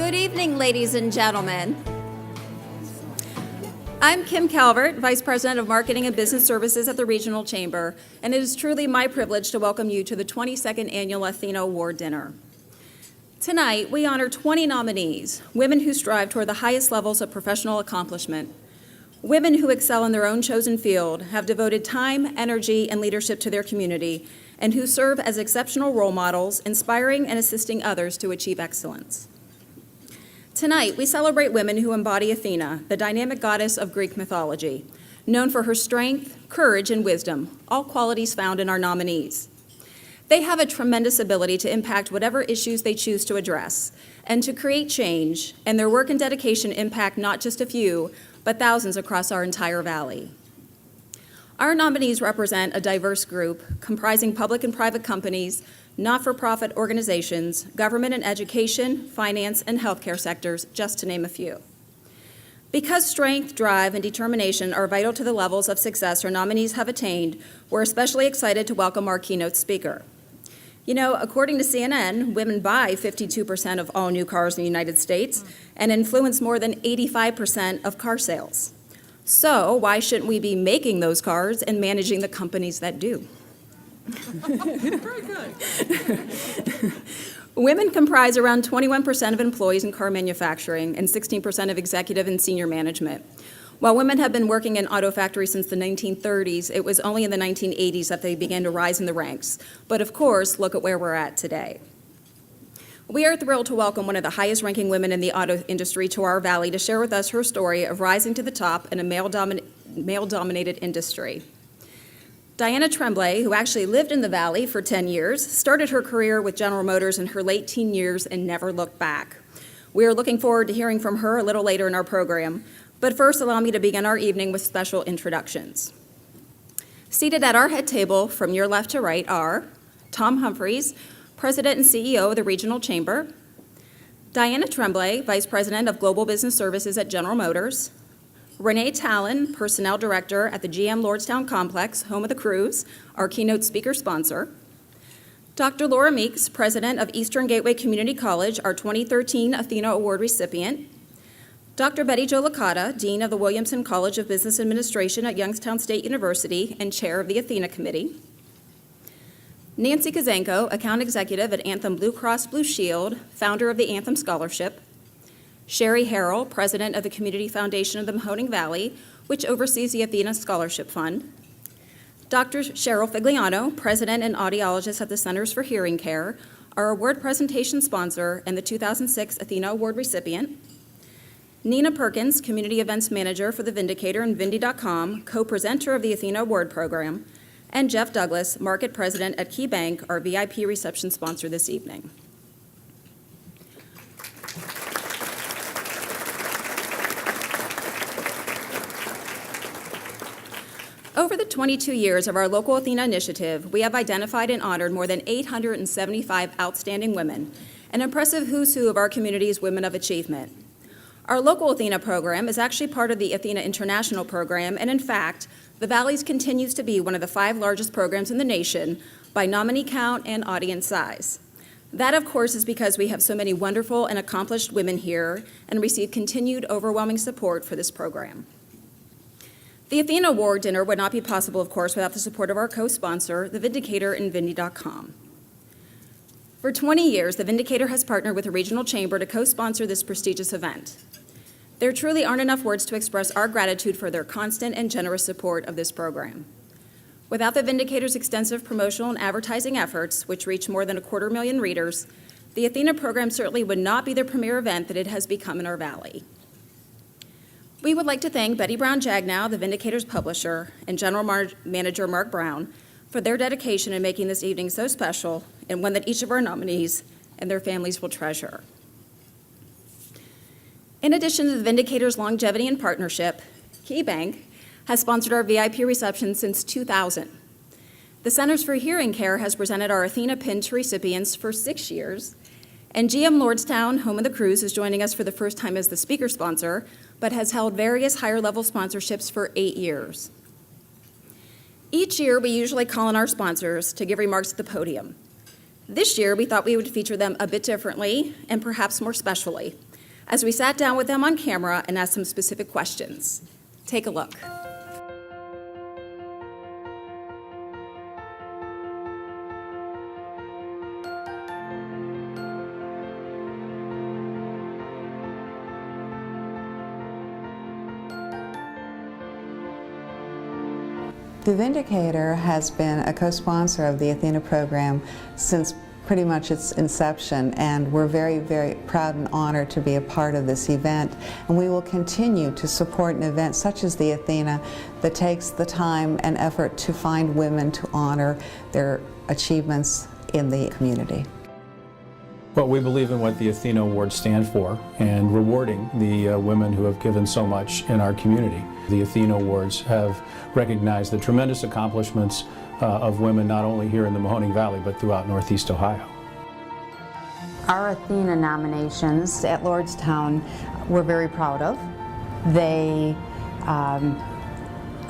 Good evening, ladies and gentlemen. I'm Kim Calvert, Vice President of Marketing and Business Services at the Regional Chamber, and it is truly my privilege to welcome you to the 22nd Annual Athena Award Dinner. Tonight, we honor 20 nominees, women who strive toward the highest levels of professional accomplishment, women who excel in their own chosen field, have devoted time, energy, and leadership to their community, and who serve as exceptional role models, inspiring and assisting others to achieve excellence. Tonight, we celebrate women who embody Athena, the dynamic goddess of Greek mythology, known for her strength, courage, and wisdom, all qualities found in our nominees. They have a tremendous ability to impact whatever issues they choose to address and to create change, and their work and dedication impact not just a few, but thousands across our entire valley. Our nominees represent a diverse group comprising public and private companies, not-for-profit organizations, government and education, finance, and healthcare sectors, just to name a few. Because strength, drive, and determination are vital to the levels of success our nominees have attained, we're especially excited to welcome our keynote speaker. You know, according to CNN, women buy 52% of all new cars in the United States and influence more than 85% of car sales. So why shouldn't we be making those cars and managing the companies that do? Very good. Women comprise around 21% of employees in car manufacturing and 16% of executive and senior management. While women have been working in auto factories since the 1930s, it was only in the 1980s that they began to rise in the ranks. But of course, look at where we're at today. We are thrilled to welcome one of the highest-ranking women in the auto industry to our valley to share with us her story of rising to the top in a male-dominated industry. Diana Tremblay, who actually lived in the valley for 10 years, started her career with General Motors in her late teen years and never looked back. We are looking forward to hearing from her a little later in our program. But first, allow me to begin our evening with special introductions. Seated at our head table from your left to right are Tom Humphreys, President and CEO of the Regional Chamber, Diana Tremblay, Vice President of Global Business Services at General Motors, Renee Talon, Personnel Director at the GM Lordstown Complex, home of the Cruise, our keynote speaker sponsor, Dr. Laura Meeks, President of Eastern Gateway Community College, our 2013 Athena Award recipient, Dr. Betty Jo Licata, Dean of the Williamson College of Business Administration at Youngstown State University and Chair of the Athena Committee, Nancy Kazenko, Account Executive at Anthem Blue Cross Blue Shield, founder of the Anthem Scholarship, Sherry Harrell, President of the Community Foundation of the Mahoning Valley, which oversees the Athena Scholarship Fund, Dr. Cheryl Figliano, President and Audiologist at the Centers for Hearing Care, our award presentation sponsor and the 2006 Athena Award recipient, Nina Perkins, Community Events Manager for The Vindicator and Vindy.com, co-presenter of the Athena Award Program, and Jeff Douglas, Market President at Key Bank, our VIP reception sponsor this evening. Over the 22 years of our local Athena initiative, we have identified and honored more than 875 outstanding women, an impressive who's who of our community's women of achievement. Our local Athena program is actually part of the Athena International program, and in fact, the Valley's continues to be one of the 5 largest programs in the nation by nominee count and audience size. That, of course, is because we have so many wonderful and accomplished women here and receive continued overwhelming support for this program. The Athena Award Dinner would not be possible, of course, without the support of our co-sponsor, The Vindicator and Vindy.com. For 20 years, The Vindicator has partnered with the Regional Chamber to co-sponsor this prestigious event. There truly aren't enough words to express our gratitude for their constant and generous support of this program. Without the Vindicator's extensive promotional and advertising efforts, which reach more than 250,000 readers, the Athena program certainly would not be the premier event that it has become in our valley. We would like to thank Betty Brown Jagnow, the Vindicator's publisher, and General Manager Mark Brown for their dedication in making this evening so special and one that each of our nominees and their families will treasure. In addition to the Vindicator's longevity and partnership, Key Bank has sponsored our VIP reception since 2000. The Centers for Hearing Care has presented our Athena Pin to recipients for 6 years, and GM Lordstown, home of the Cruise, is joining us for the first time as the speaker sponsor, but has held various higher-level sponsorships for 8 years. Each year, we usually call on our sponsors to give remarks at the podium. This year, we thought we would feature them a bit differently and perhaps more specially. as we sat down with them on camera and asked some specific questions. Take a look. The Vindicator has been a co-sponsor of the Athena program since pretty much its inception, and we're very, very proud and honored to be a part of this event. And we will continue to support an event such as the Athena that takes the time and effort to find women to honor their achievements in the community. Well, we believe in what the Athena Award stand for and rewarding the women who have given so much in our community. The Athena Awards have recognized the tremendous accomplishments of women not only here in the Mahoning Valley but throughout Northeast Ohio. Our Athena nominations at Lordstown we're very proud of. They, on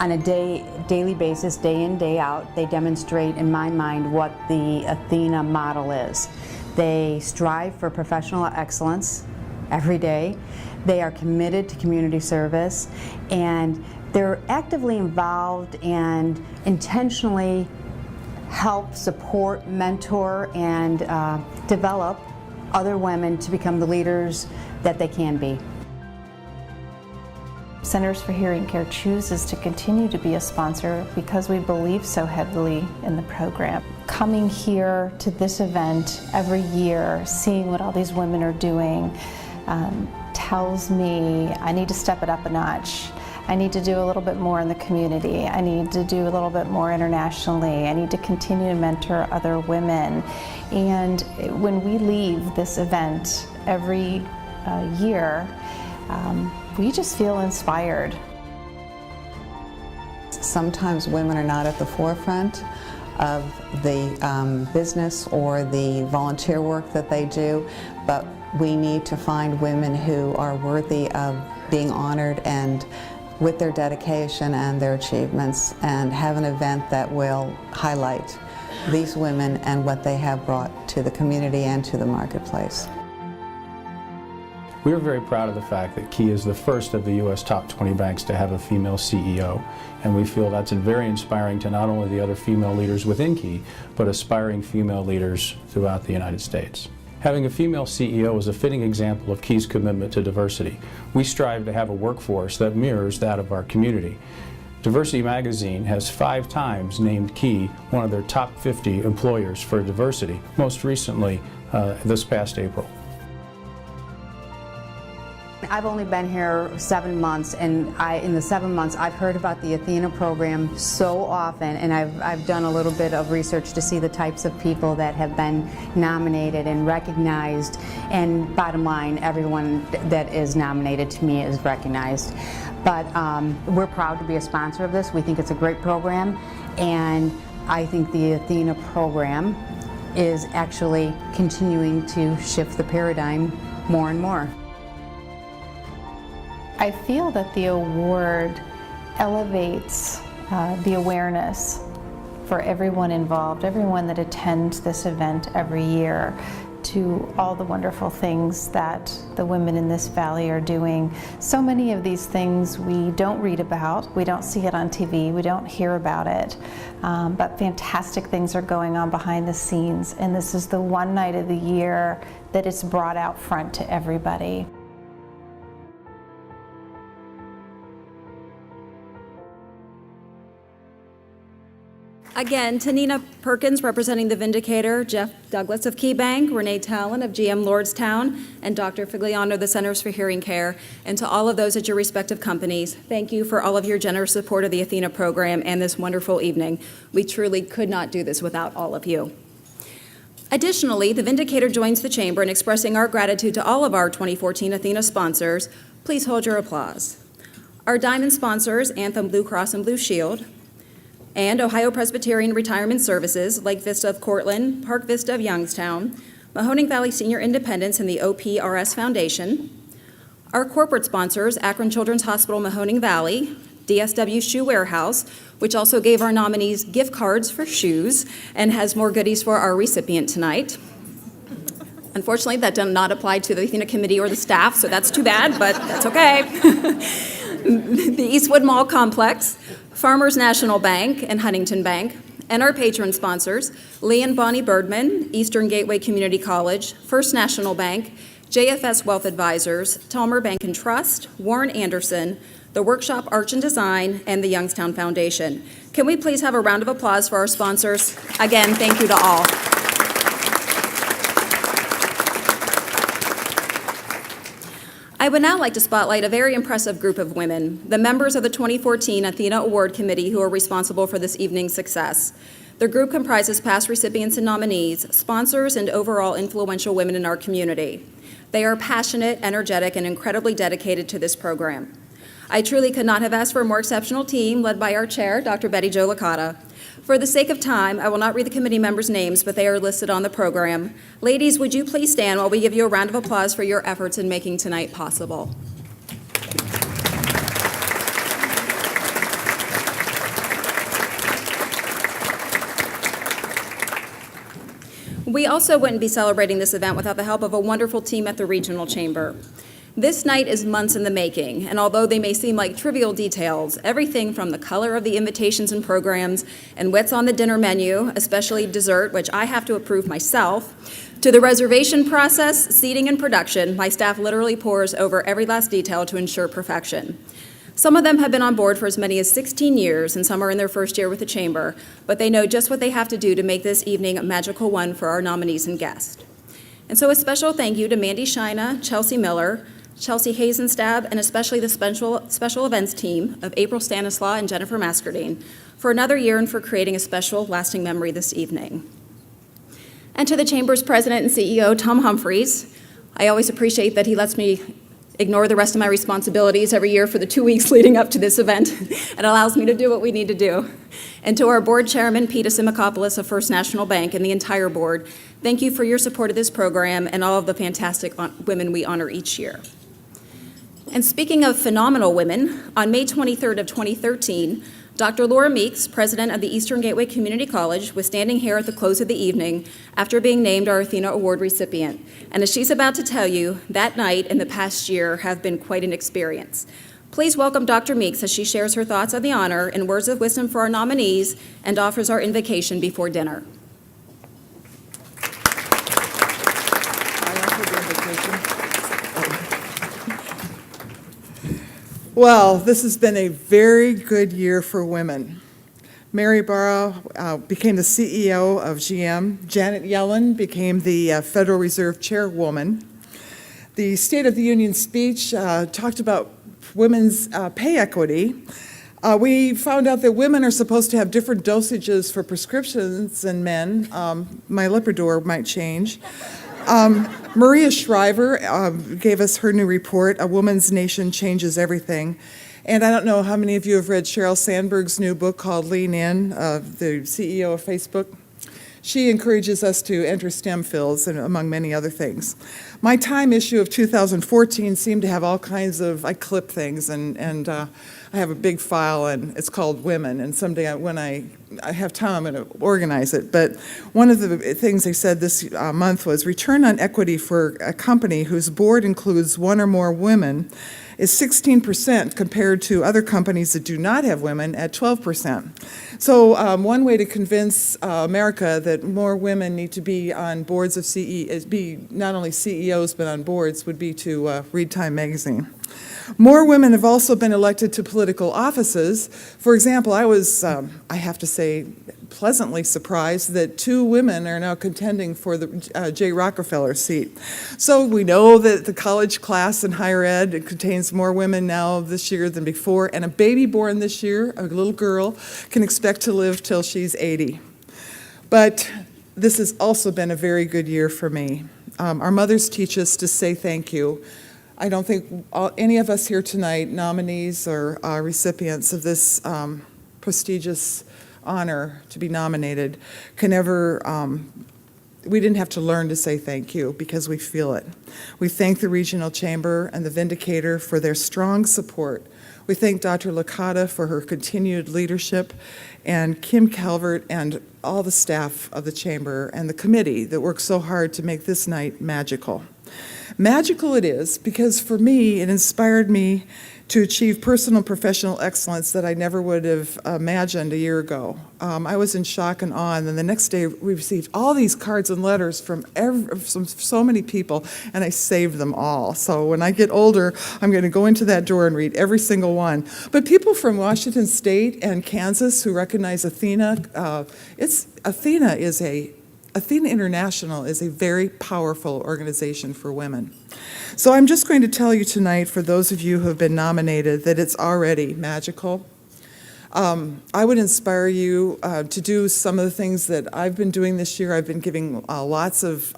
a daily basis, day in, day out, they demonstrate in my mind what the Athena model is. They strive for professional excellence every day. They are committed to community service, and they're actively involved and intentionally help, support, mentor, and develop other women to become the leaders that they can be. Centers for Hearing Care chooses to continue to be a sponsor because we believe so heavily in the program. Coming here to this event every year, seeing what all these women are doing, tells me I need to step it up a notch. I need to do a little bit more in the community. I need to do a little bit more internationally. I need to continue to mentor other women. And when we leave this event every year, we just feel inspired. Sometimes women are not at the forefront of the business or the volunteer work that they do, but we need to find women who are worthy of being honored and with their dedication and their achievements, and have an event that will highlight these women and what they have brought to the community and to the marketplace. We are very proud of the fact that Key is the first of the U.S. top 20 banks to have a female CEO, and we feel that's very inspiring to not only the other female leaders within Key, but aspiring female leaders throughout the United States. Having a female CEO is a fitting example of Key's commitment to diversity. We strive to have a workforce that mirrors that of our community. Diversity Magazine has 5 times named Key one of their top 50 employers for diversity, most recently this past April. I've only been here 7 months, and in the 7 months I've heard about the Athena program so often, and I've done a little bit of research to see the types of people that have been nominated and recognized, and bottom line, everyone that is nominated to me is recognized. But we're proud to be a sponsor of this. We think it's a great program, and I think the Athena program is actually continuing to shift the paradigm more and more. I feel that the award elevates the awareness for everyone involved, everyone that attends this event every year, to all the wonderful things that the women in this valley are doing. So many of these things we don't read about, we don't see it on TV, we don't hear about it, but fantastic things are going on behind the scenes, and this is the one night of the year that it's brought out front to everybody. Again, Tanina Perkins representing the Vindicator, Jeff Douglas of Key Bank, Renee Talon of GM Lordstown, and Dr. Figliano of the Centers for Hearing Care. And to all of those at your respective companies, thank you for all of your generous support of the Athena program and this wonderful evening. We truly could not do this without all of you. Additionally, the Vindicator joins the Chamber in expressing our gratitude to all of our 2014 Athena sponsors. Please hold your applause. Our Diamond sponsors, Anthem Blue Cross and Blue Shield, and Ohio Presbyterian Retirement Services, Lake Vista of Cortland, Park Vista of Youngstown, Mahoning Valley Senior Independence and the OPRS Foundation. Our corporate sponsors, Akron Children's Hospital Mahoning Valley, DSW Shoe Warehouse, which also gave our nominees gift cards for shoes and has more goodies for our recipient tonight. Unfortunately, that did not apply to the Athena Committee or the staff, so that's too bad, but that's okay. The Eastwood Mall Complex, Farmers National Bank and Huntington Bank, and our patron sponsors, Lee and Bonnie Boardman, Eastern Gateway Community College, First National Bank, JFS Wealth Advisors, Talmer Bank and Trust, Warren Anderson, the Workshop Arch and Design, and the Youngstown Foundation. Can we please have a round of applause for our sponsors? Again, thank you to all. I would now like to spotlight a very impressive group of women, the members of the 2014 Athena Award Committee who are responsible for this evening's success. The group comprises past recipients and nominees, sponsors, and overall influential women in our community. They are passionate, energetic, and incredibly dedicated to this program. I truly could not have asked for a more exceptional team led by our chair, Dr. Betty Jo Licata. For the sake of time, I will not read the committee members' names, but they are listed on the program. Ladies, would you please stand while we give you a round of applause for your efforts in making tonight possible? We also wouldn't be celebrating this event without the help of a wonderful team at the Regional Chamber. This night is months in the making, and although they may seem like trivial details, everything from the color of the invitations and programs and what's on the dinner menu, especially dessert, which I have to approve myself, to the reservation process, seating, and production, my staff literally pores over every last detail to ensure perfection. Some of them have been on board for as many as 16 years, and some are in their first year with the Chamber, but they know just what they have to do to make this evening a magical one for our nominees and guests. And so a special thank you to Mandy Shina, Chelsea Miller, Chelsea Hazenstab, and especially the special events team of April Stanislaw and Jennifer Mascardine for another year and for creating a special, lasting memory this evening. And to the Chamber's President and CEO, Tom Humphreys, I always appreciate that he lets me ignore the rest of my responsibilities every year for the 2 weeks leading up to this event. It allows me to do what we need to do. And to our board chairman, Peta Simakopoulos of First National Bank, and the entire board, thank you for your support of this program and all of the fantastic women we honor each year. And speaking of phenomenal women, on May 23rd of 2013, Dr. Laura Meeks, president of the Eastern Gateway Community College, was standing here at the close of the evening after being named our Athena Award recipient. And as she's about to tell you, that night and the past year have been quite an experience. Please welcome Dr. Meeks as she shares her thoughts on the honor and words of wisdom for our nominees and offers our invocation before dinner. Well, this has been a very good year for women. Mary Barra became the CEO of GM. Janet Yellen became the Federal Reserve Chairwoman. The State of the Union speech talked about women's pay equity. We found out that women are supposed to have different dosages for prescriptions than men. My Lipitor might change. Maria Shriver gave us her new report, A Woman's Nation Changes Everything. And I don't know how many of you have read Sheryl Sandberg's new book called Lean In, the CEO of Facebook. She encourages us to enter STEM fields, and among many other things. My Time issue of 2014 seemed to have all kinds of, I clip things, and I have a big file, and it's called Women, and someday when I have time, I'm going to organize it. But one of the things they said this month was return on equity for a company whose board includes one or more women is 16% compared to other companies that do not have women at 12%. So one way to convince America that more women need to be on boards of be not only CEOs but on boards would be to read Time magazine. More women have also been elected to political offices. For example, I was, I have to say, pleasantly surprised that 2 women are now contending for the Jay Rockefeller seat. So we know that the college class in higher ed, it contains more women now this year than before, and a baby born this year, a little girl, can expect to live till she's 80. But this has also been a very good year for me. Our mothers teach us to say thank you. I don't think any of us here tonight, nominees or recipients of this prestigious honor to be nominated, can ever, we didn't have to learn to say thank you because we feel it. We thank the Regional Chamber and the Vindicator for their strong support. We thank Dr. Licata for her continued leadership, and Kim Calvert and all the staff of the Chamber and the committee that worked so hard to make this night magical. Magical it is because for me, it inspired me to achieve personal and professional excellence that I never would have imagined a year ago. I was in shock and awe, and then the next day we received all these cards and letters from so many people, and I saved them all. So when I get older, I'm going to go into that door and read every single one. But people from Washington State and Kansas who recognize Athena, Athena International is a very powerful organization for women. So I'm just going to tell you tonight, for those of you who have been nominated, that it's already magical. I would inspire you to do some of the things that I've been doing this year. I've been giving lots of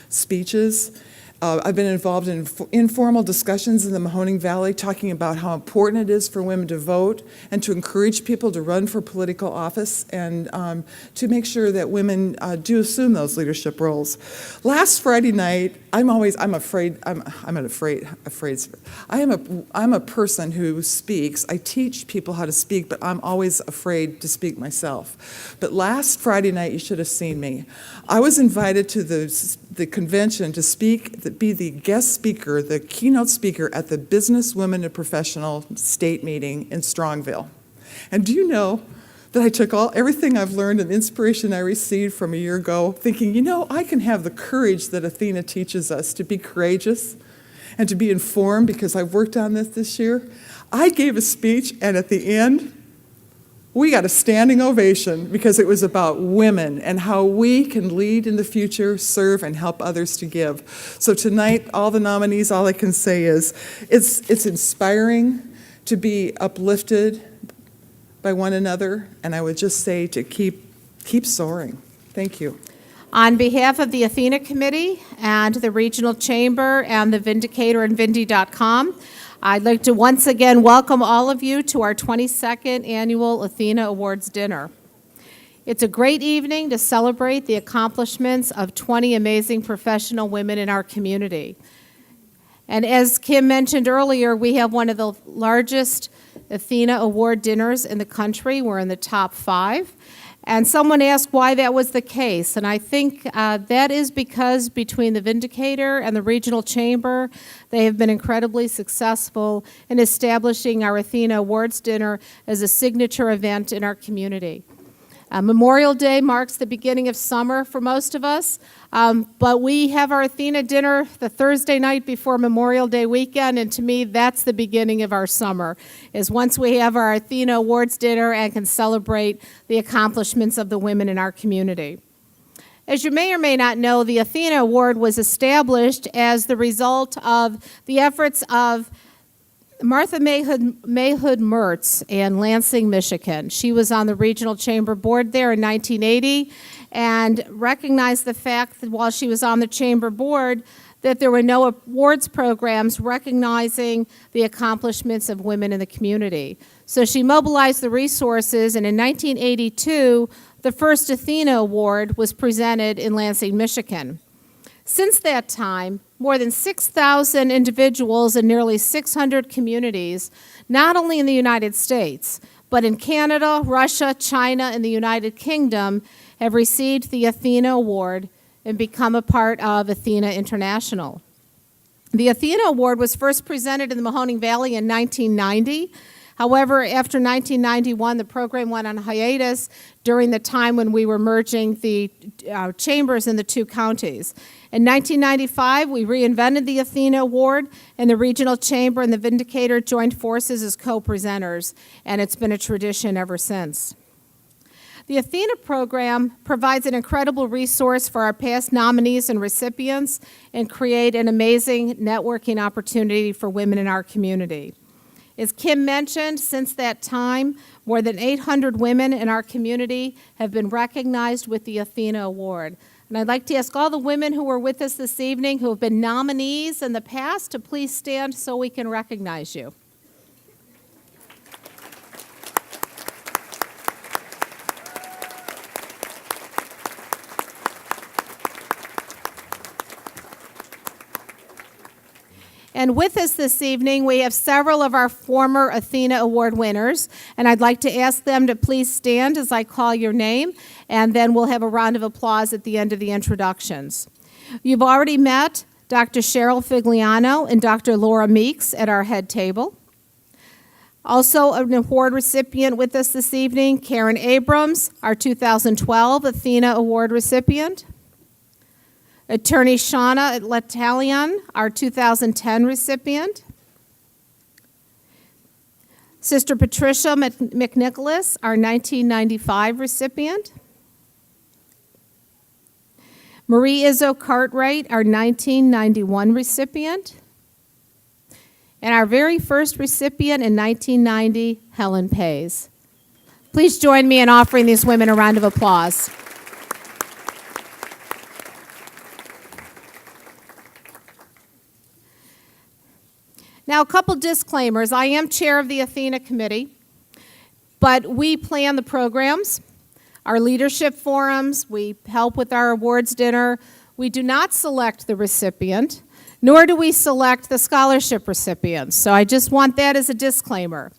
speeches. I've been involved in informal discussions in the Mahoning Valley talking about how important it is for women to vote and to encourage people to run for political office and to make sure that women do assume those leadership roles. Last Friday night, I'm a person who speaks. I teach people how to speak, but I'm always afraid to speak myself. But last Friday night, you should have seen me. I was invited to the convention to speak, to be the guest speaker, the keynote speaker at the Business Women and Professional State Meeting in Strongville. And do you know that I took everything I've learned and the inspiration I received from a year ago, thinking, I can have the courage that Athena teaches us to be courageous and to be informed because I've worked on this year. I gave a speech, and at the end, we got a standing ovation because it was about women and how we can lead in the future, serve, and help others to give. So tonight, all the nominees, all I can say is it's inspiring to be uplifted by one another, and I would just say to keep soaring. Thank you. On behalf of the Athena Committee and the Regional Chamber and the Vindicator and Vindy.com, I'd like to once again welcome all of you to our 22nd Annual Athena Awards Dinner. It's a great evening to celebrate the accomplishments of 20 amazing professional women in our community. And as Kim mentioned earlier, we have one of the largest Athena Award dinners in the country. We're in the top 5. And someone asked why that was the case, and I think that is because between the Vindicator and the Regional Chamber, they have been incredibly successful in establishing our Athena Awards Dinner as a signature event in our community. Memorial Day marks the beginning of summer for most of us, but we have our Athena dinner the Thursday night before Memorial Day weekend, and to me, that's the beginning of our summer, is once we have our Athena Awards dinner and can celebrate the accomplishments of the women in our community. As you may or may not know, the Athena Award was established as the result of the efforts of Martha Mayhood Mertz in Lansing, Michigan. She was on the Regional Chamber Board there in 1980 and recognized the fact that while she was on the Chamber Board that there were no awards programs recognizing the accomplishments of women in the community. So she mobilized the resources, and in 1982, the first Athena Award was presented in Lansing, Michigan. Since that time, more than 6,000 individuals in nearly 600 communities, not only in the United States, but in Canada, Russia, China, and the United Kingdom, have received the Athena Award and become a part of Athena International. The Athena Award was first presented in the Mahoning Valley in 1990. However, after 1991, the program went on hiatus during the time when we were merging the chambers in the 2 counties. In 1995, we reinvented the Athena Award, and the Regional Chamber and the Vindicator joined forces as co-presenters, and it's been a tradition ever since. The Athena program provides an incredible resource for our past nominees and recipients and create an amazing networking opportunity for women in our community. As Kim mentioned, since that time, more than 800 women in our community have been recognized with the Athena Award. And I'd like to ask all the women who were with us this evening who have been nominees in the past to please stand so we can recognize you. And with us this evening, we have several of our former Athena Award winners, and I'd like to ask them to please stand as I call your name, and then we'll have a round of applause at the end of the introductions. You've already met Dr. Cheryl Figliano and Dr. Laura Meeks at our head table. Also, an award recipient with us this evening, Karen Abrams, our 2012 Athena Award recipient. Attorney Shauna Letalian, our 2010 recipient. Sister Patricia McNicholas, our 1995 recipient. Marie Izzo Cartwright, our 1991 recipient. And our very first recipient in 1990, Helen Pays. Please join me in offering these women a round of applause. Now, a couple disclaimers. I am chair of the Athena Committee, but we plan the programs, our leadership forums, we help with our awards dinner. We do not select the recipient, nor do we select the scholarship recipients. So I just want that as a disclaimer,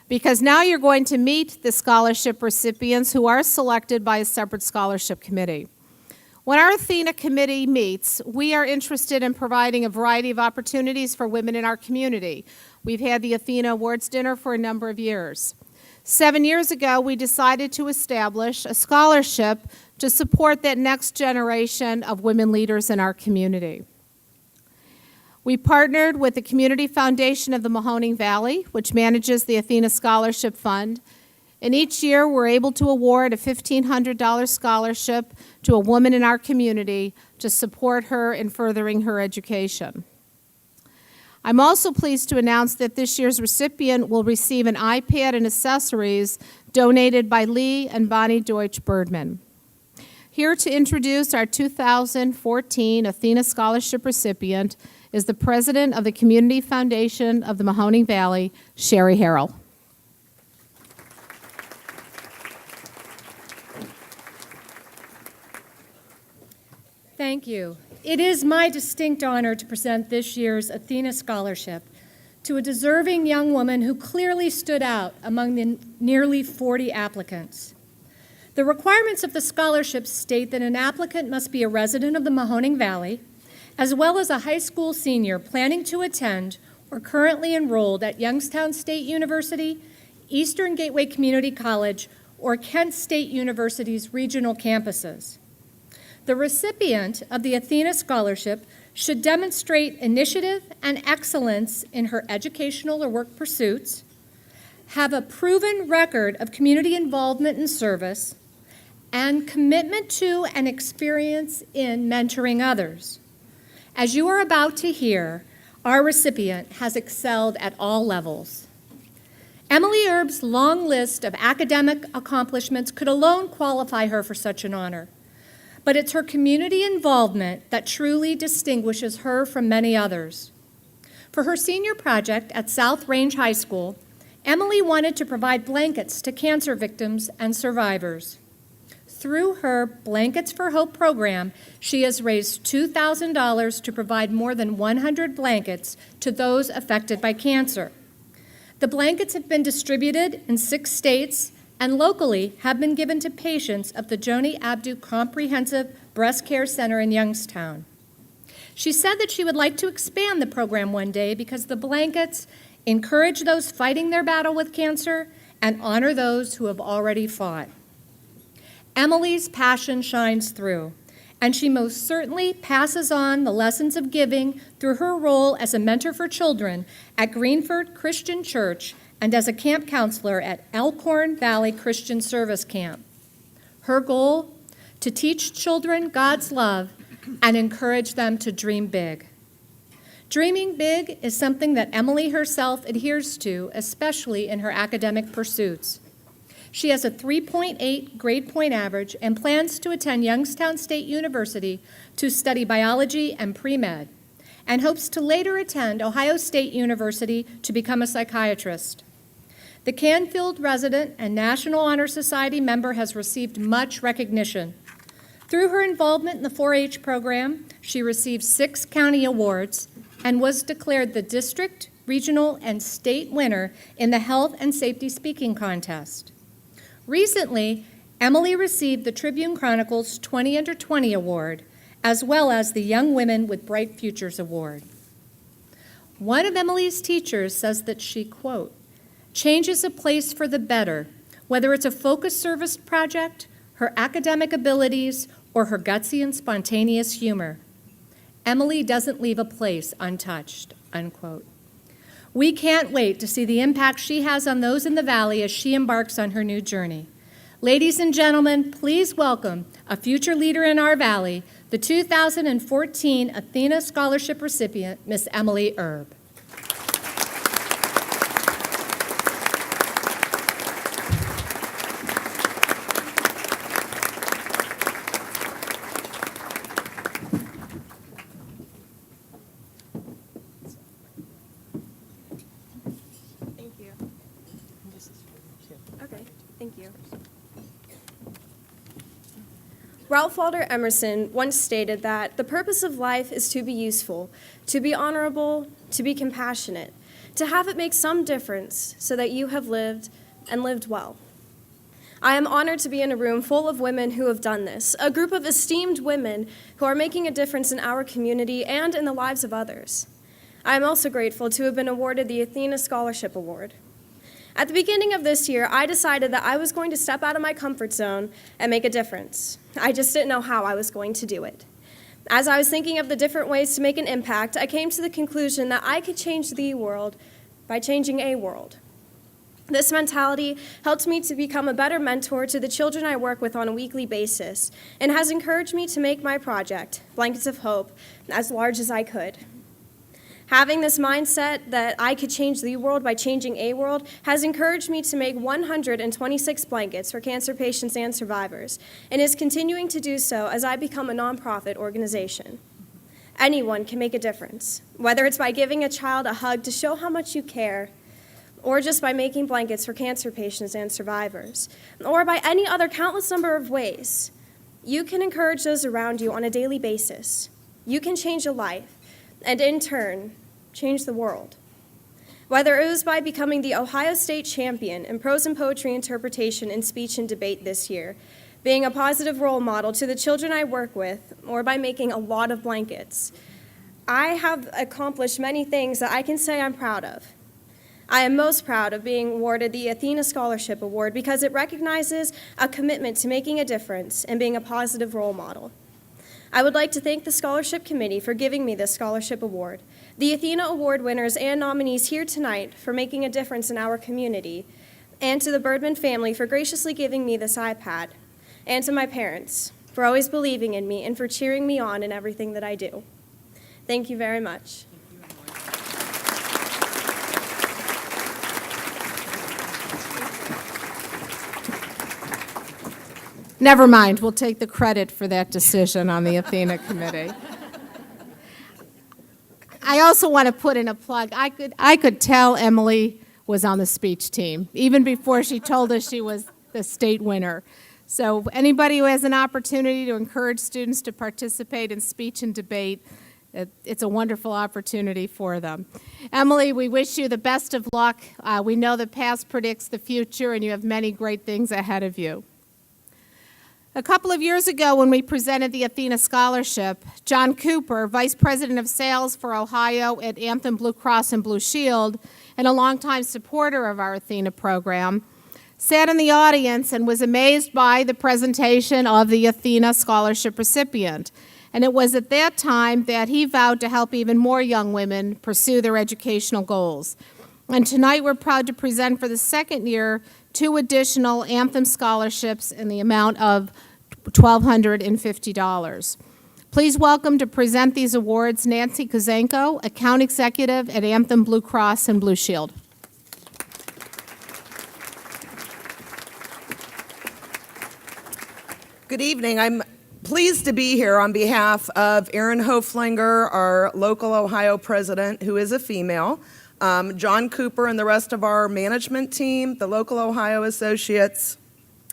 because now you're going to meet the scholarship recipients who are selected by a separate scholarship committee. When our Athena Committee meets, we are interested in providing a variety of opportunities for women in our community. We've had the Athena Awards dinner for a number of years. 7 years ago, we decided to establish a scholarship to support that next generation of women leaders in our community. We partnered with the Community Foundation of the Mahoning Valley, which manages the Athena Scholarship Fund, and each year we're able to award a $1,500 scholarship to a woman in our community to support her in furthering her education. I'm also pleased to announce that this year's recipient will receive an iPad and accessories donated by Lee and Bonnie Deutsch Boardman. Here to introduce our 2014 Athena Scholarship recipient is the president of the Community Foundation of the Mahoning Valley, Sherry Harrell. Thank you. It is my distinct honor to present this year's Athena Scholarship to a deserving young woman who clearly stood out among the nearly 40 applicants. The requirements of the scholarship state that an applicant must be a resident of the Mahoning Valley, as well as a high school senior planning to attend or currently enrolled at Youngstown State University, Eastern Gateway Community College, or Kent State University's regional campuses. The recipient of the Athena Scholarship should demonstrate initiative and excellence in her educational or work pursuits, have a proven record of community involvement and service, and commitment to and experience in mentoring others. As you are about to hear, our recipient has excelled at all levels. Emily Erb's long list of academic accomplishments could alone qualify her for such an honor. But it's her community involvement that truly distinguishes her from many others. For her senior project at South Range High School, Emily wanted to provide blankets to cancer victims and survivors. Through her Blankets for Hope program, she has raised $2,000 to provide more than 100 blankets to those affected by cancer. The blankets have been distributed in 6 states and locally have been given to patients of the Joni Abdu Comprehensive Breast Care Center in Youngstown. She said that she would like to expand the program one day because the blankets encourage those fighting their battle with cancer and honor those who have already fought. Emily's passion shines through, and she most certainly passes on the lessons of giving through her role as a mentor for children at Greenford Christian Church and as a camp counselor at Elkhorn Valley Christian Service Camp. Her goal? To teach children God's love and encourage them to dream big. Dreaming big is something that Emily herself adheres to, especially in her academic pursuits. She has a 3.8 grade point average and plans to attend Youngstown State University to study biology and pre-med, and hopes to later attend Ohio State University to become a psychiatrist. The Canfield resident and National Honor Society member has received much recognition. Through her involvement in the 4-H program, she received 6 county awards, and was declared the district, regional, and state winner in the Health and Safety Speaking Contest. Recently, Emily received the Tribune Chronicle's 20 Under 20 Award, as well as the Young Women with Bright Futures Award. One of Emily's teachers says that she, quote, changes a place for the better, whether it's a focused service project, her academic abilities, or her gutsy and spontaneous humor. Emily doesn't leave a place untouched, unquote. We can't wait to see the impact she has on those in the Valley as she embarks on her new journey. Ladies and gentlemen, please welcome a future leader in our Valley, the 2014 Athena Scholarship recipient, Miss Emily Erb. Thank you. Okay, thank you. Ralph Waldo Emerson once stated that the purpose of life is to be useful, to be honorable, to be compassionate, to have it make some difference so that you have lived and lived well. I am honored to be in a room full of women who have done this, a group of esteemed women who are making a difference in our community and in the lives of others. I am also grateful to have been awarded the Athena Scholarship Award. At the beginning of this year, I decided that I was going to step out of my comfort zone and make a difference. I just didn't know how I was going to do it. As I was thinking of the different ways to make an impact, I came to the conclusion that I could change the world by changing a world. This mentality helped me to become a better mentor to the children I work with on a weekly basis and has encouraged me to make my project, Blankets of Hope, as large as I could. Having this mindset that I could change the world by changing a world has encouraged me to make 126 blankets for cancer patients and survivors, and is continuing to do so as I become a nonprofit organization. Anyone can make a difference, whether it's by giving a child a hug to show how much you care, or just by making blankets for cancer patients and survivors, or by any other countless number of ways. You can encourage those around you on a daily basis. You can change a life, and in turn, change the world. Whether it was by becoming the Ohio State champion in prose and poetry interpretation in speech and debate this year, being a positive role model to the children I work with, or by making a lot of blankets, I have accomplished many things that I can say I'm proud of. I am most proud of being awarded the Athena Scholarship Award because it recognizes a commitment to making a difference and being a positive role model. I would like to thank the Scholarship Committee for giving me this scholarship award, the Athena Award winners and nominees here tonight for making a difference in our community, and to the Boardman family for graciously giving me this iPad, and to my parents for always believing in me and for cheering me on in everything that I do. Thank you very much. Never mind, we'll take the credit for that decision on the Athena Committee. I also want to put in a plug. I could tell Emily was on the speech team, even before she told us she was the state winner. So anybody who has an opportunity to encourage students to participate in speech and debate, it's a wonderful opportunity for them. Emily, we wish you the best of luck. We know the past predicts the future, and you have many great things ahead of you. A couple of years ago, when we presented the Athena Scholarship, John Cooper, Vice President of Sales for Ohio at Anthem Blue Cross and Blue Shield, and a longtime supporter of our Athena program, sat in the audience and was amazed by the presentation of the Athena Scholarship recipient. And it was at that time that he vowed to help even more young women pursue their educational goals. And tonight we're proud to present for the second year 2 additional Anthem scholarships in the amount of $1,250. Please welcome to present these awards Nancy Kozenko, Account Executive at Anthem Blue Cross and Blue Shield. Good evening. I'm pleased to be here on behalf of Erin Hoflinger, our local Ohio president, who is a female, John Cooper and the rest of our management team, the local Ohio associates,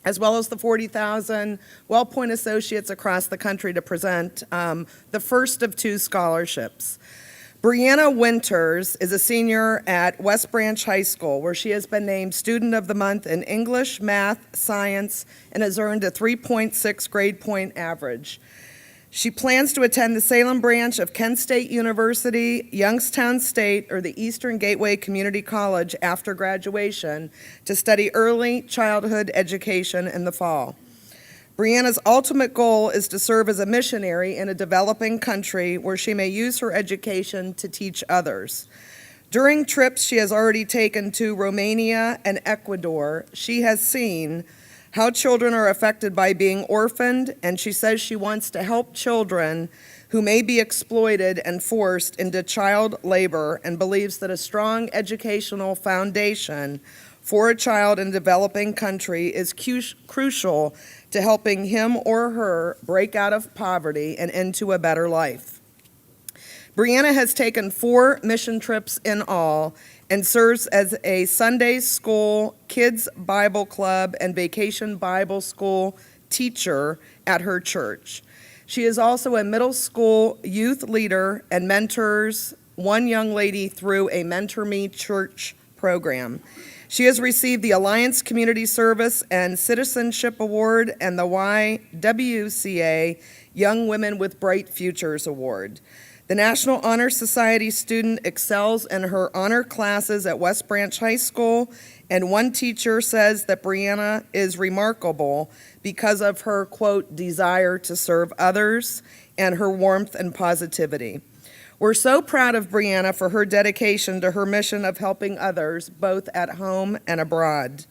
as well as the 40,000 WellPoint associates across the country to present the first of 2 scholarships. Brianna Winters is a senior at West Branch High School, where she has been named Student of the Month in English, Math, Science, and has earned a 3.6 grade point average. She plans to attend the Salem branch of Kent State University, Youngstown State, or the Eastern Gateway Community College after graduation to study early childhood education in the fall. Brianna's ultimate goal is to serve as a missionary in a developing country where she may use her education to teach others. During trips she has already taken to Romania and Ecuador, she has seen how children are affected by being orphaned, and she says she wants to help children who may be exploited and forced into child labor, and believes that a strong educational foundation for a child in a developing country is crucial to helping him or her break out of poverty and into a better life. Brianna has taken 4 mission trips in all and serves as a Sunday school, kids Bible club, and vacation Bible school teacher at her church. She is also a middle school youth leader and mentors one young lady through a Mentor Me Church program. She has received the Alliance Community Service and Citizenship Award and the YWCA Young Women with Bright Futures Award. The National Honor Society student excels in her honor classes at West Branch High School, and one teacher says that Brianna is remarkable because of her, quote, desire to serve others and her warmth and positivity. We're so proud of Brianna for her dedication to her mission of helping others, both at home and abroad.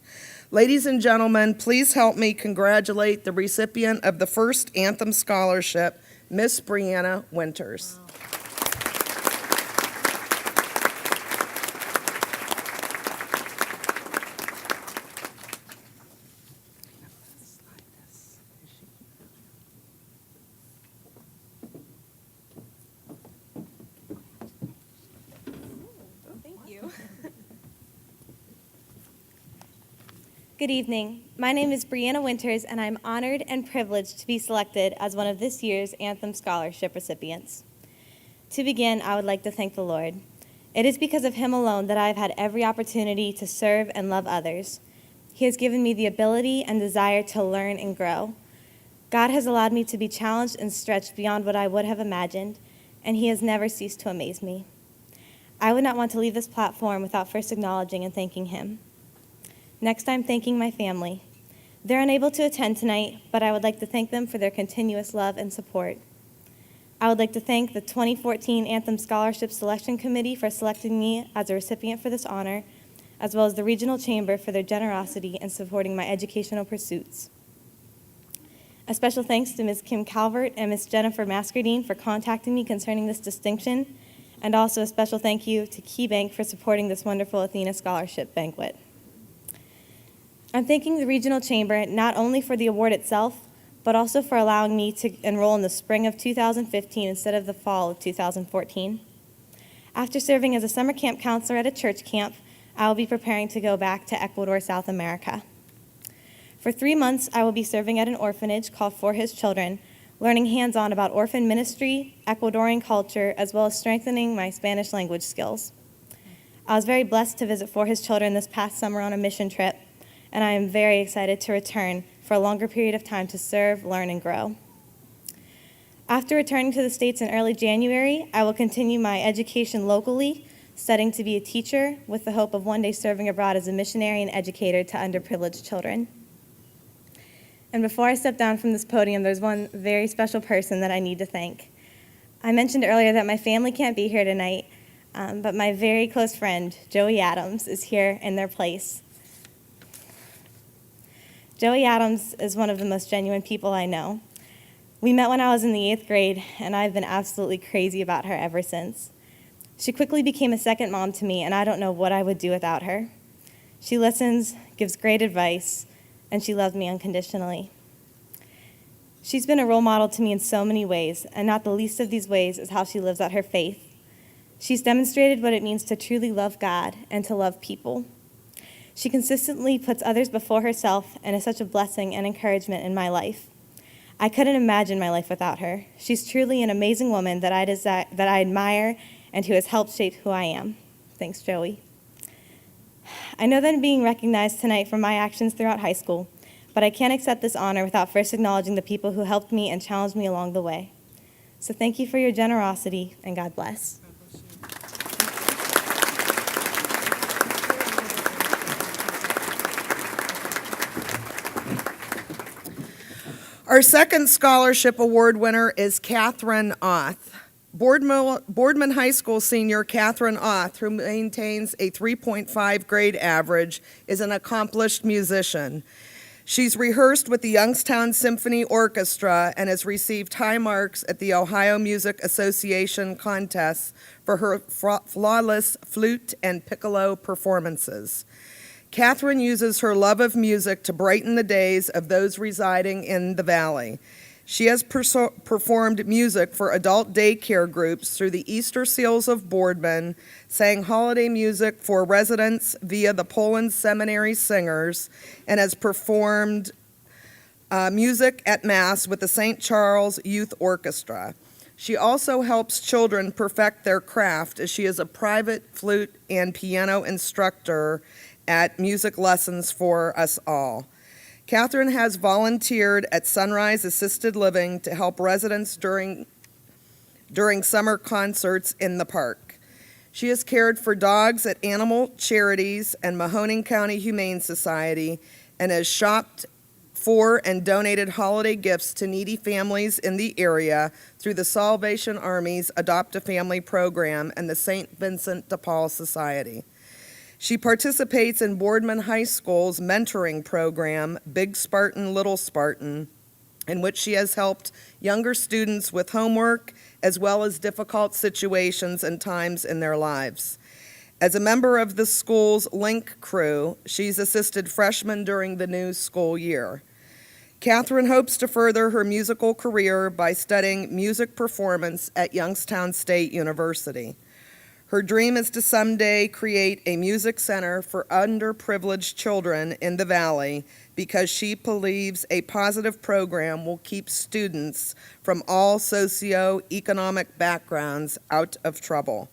Ladies and gentlemen, please help me congratulate the recipient of the first Anthem Scholarship, Miss Brianna Winters. Good evening. My name is Brianna Winters, and I'm honored and privileged to be selected as one of this year's Anthem Scholarship recipients. To begin, I would like to thank the Lord. It is because of Him alone that I've had every opportunity to serve and love others. He has given me the ability and desire to learn and grow. God has allowed me to be challenged and stretched beyond what I would have imagined, and He has never ceased to amaze me. I would not want to leave this platform without first acknowledging and thanking Him. Next, I'm thanking my family. They're unable to attend tonight, but I would like to thank them for their continuous love and support. I would like to thank the 2014 Anthem Scholarship Selection Committee for selecting me as a recipient for this honor, as well as the Regional Chamber for their generosity in supporting my educational pursuits. A special thanks to Ms. Kim Calvert and Ms. Jennifer Mascardine for contacting me concerning this distinction, and also a special thank you to KeyBank for supporting this wonderful Athena Scholarship banquet. I'm thanking the Regional Chamber not only for the award itself, but also for allowing me to enroll in the spring of 2015 instead of the fall of 2014. After serving as a summer camp counselor at a church camp, I will be preparing to go back to Ecuador, South America. For 3 months, I will be serving at an orphanage called For His Children, learning hands-on about orphan ministry, Ecuadorian culture, as well as strengthening my Spanish language skills. I was very blessed to visit For His Children this past summer on a mission trip, and I am very excited to return for a longer period of time to serve, learn, and grow. After returning to the States in early January, I will continue my education locally, studying to be a teacher with the hope of one day serving abroad as a missionary and educator to underprivileged children. And before I step down from this podium, there's one very special person that I need to thank. I mentioned earlier that my family can't be here tonight, but my very close friend, Joey Adams, is here in their place. Joey Adams is one of the most genuine people I know. We met when I was in the 8th grade, and I've been absolutely crazy about her ever since. She quickly became a second mom to me, and I don't know what I would do without her. She listens, gives great advice, and she loves me unconditionally. She's been a role model to me in so many ways, and not the least of these ways is how she lives out her faith. She's demonstrated what it means to truly love God and to love people. She consistently puts others before herself and is such a blessing and encouragement in my life. I couldn't imagine my life without her. She's truly an amazing woman that I admire and who has helped shape who I am. Thanks, Joey. I know that I'm being recognized tonight for my actions throughout high school, but I can't accept this honor without first acknowledging the people who helped me and challenged me along the way. So thank you for your generosity, and God bless. Our second scholarship award winner is Catherine Oth. Boardman High School senior Catherine Oth, who maintains a 3.5 grade average, is an accomplished musician. She's rehearsed with the Youngstown Symphony Orchestra and has received high marks at the Ohio Music Association contests for her flawless flute and piccolo performances. Catherine uses her love of music to brighten the days of those residing in the Valley. She has performed music for adult daycare groups through the Easter Seals of Boardman, sang holiday music for residents via the Poland Seminary Singers, and has performed music at Mass with the St. Charles Youth Orchestra. She also helps children perfect their craft as she is a private flute and piano instructor at Music Lessons for Us All. Catherine has volunteered at Sunrise Assisted Living to help residents during summer concerts in the park. She has cared for dogs at animal charities and Mahoning County Humane Society and has shopped for and donated holiday gifts to needy families in the area through the Salvation Army's Adopt a Family program and the St. Vincent de Paul Society. She participates in Boardman High School's mentoring program, Big Spartan, Little Spartan, in which she has helped younger students with homework as well as difficult situations and times in their lives. As a member of the school's Link crew, she's assisted freshmen during the new school year. Catherine hopes to further her musical career by studying music performance at Youngstown State University. Her dream is to someday create a music center for underprivileged children in the Valley because she believes a positive program will keep students from all socioeconomic backgrounds out of trouble.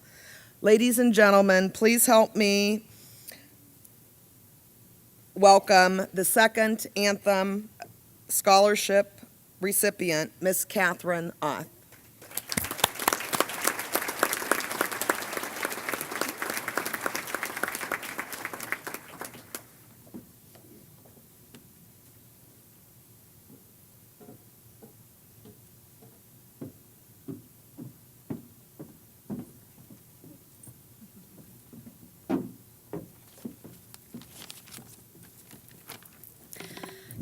Ladies and gentlemen, please help me welcome the second Anthem Scholarship recipient, Miss Catherine Oth.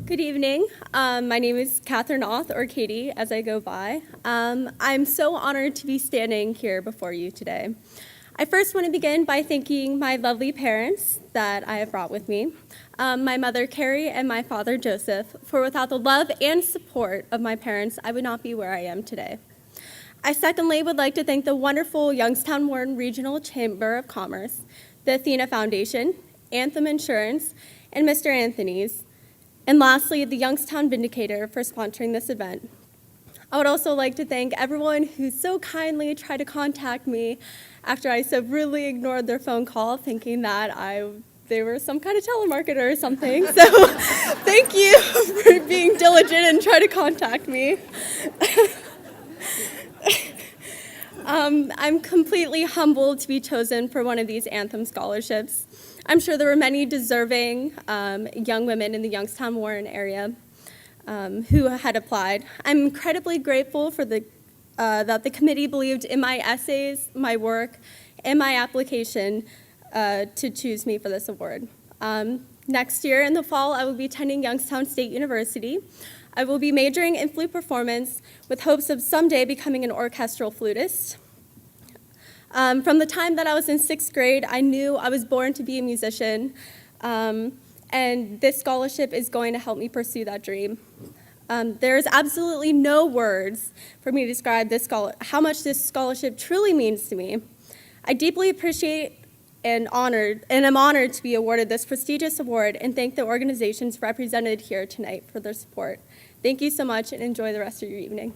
Good evening. My name is Catherine Oth, or Katie, as I go by. I'm so honored to be standing here before you today. I first want to begin by thanking my lovely parents that I have brought with me, my mother, Carrie, and my father, Joseph, for without the love and support of my parents, I would not be where I am today. I secondly would like to thank the wonderful Youngstown Warren Regional Chamber of Commerce, the Athena Foundation, Anthem Insurance, and Mr. Anthony's, and lastly, the Youngstown Vindicator for sponsoring this event. I would also like to thank everyone who so kindly tried to contact me after I so rudely ignored their phone call, thinking that they were some kind of telemarketer or something. So thank you for being diligent and trying to contact me. I'm completely humbled to be chosen for one of these Anthem scholarships. I'm sure there were many deserving young women in the Youngstown Warren area who had applied. I'm incredibly grateful for that the committee believed in my essays, my work, and my application to choose me for this award. Next year in the fall, I will be attending Youngstown State University. I will be majoring in flute performance with hopes of someday becoming an orchestral flutist. From the time that I was in 6th grade, I knew I was born to be a musician, and this scholarship is going to help me pursue that dream. There's absolutely no words for me to describe how much this scholarship truly means to me. I deeply appreciate and am honored to be awarded this prestigious award and thank the organizations represented here tonight for their support. Thank you so much and enjoy the rest of your evening.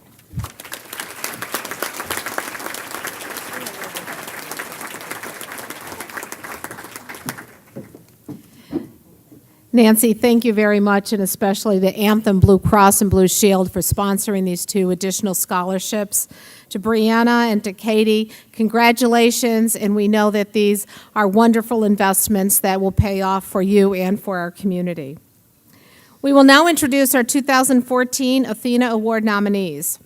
Nancy, thank you very much, and especially the Anthem Blue Cross and Blue Shield for sponsoring these 2 additional scholarships. To Brianna and to Katie, congratulations, and we know that these are wonderful investments that will pay off for you and for our community. We will now introduce our 2014 Athena Award nominees.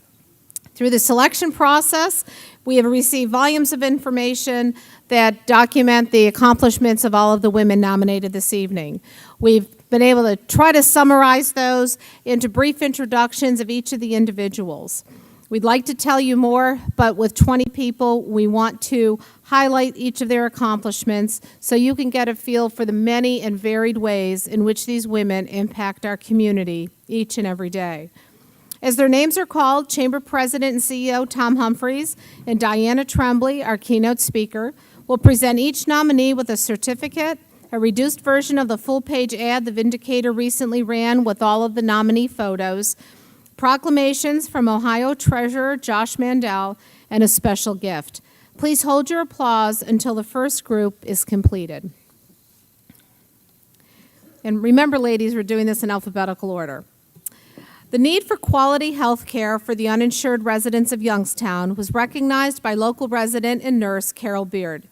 Through the selection process, we have received volumes of information that document the accomplishments of all of the women nominated this evening. We've been able to try to summarize those into brief introductions of each of the individuals. We'd like to tell you more, but with 20 people, we want to highlight each of their accomplishments so you can get a feel for the many and varied ways in which these women impact our community each and every day. As their names are called, Chamber President and CEO Tom Humphreys and Diana Tremblay, our keynote speaker, will present each nominee with a certificate, a reduced version of the full-page ad the Vindicator recently ran with all of the nominee photos, proclamations from Ohio Treasurer Josh Mandel, and a special gift. Please hold your applause until the first group is completed. And remember, ladies, we're doing this in alphabetical order. The need for quality health care for the uninsured residents of Youngstown was recognized by local resident and nurse Carol Beard.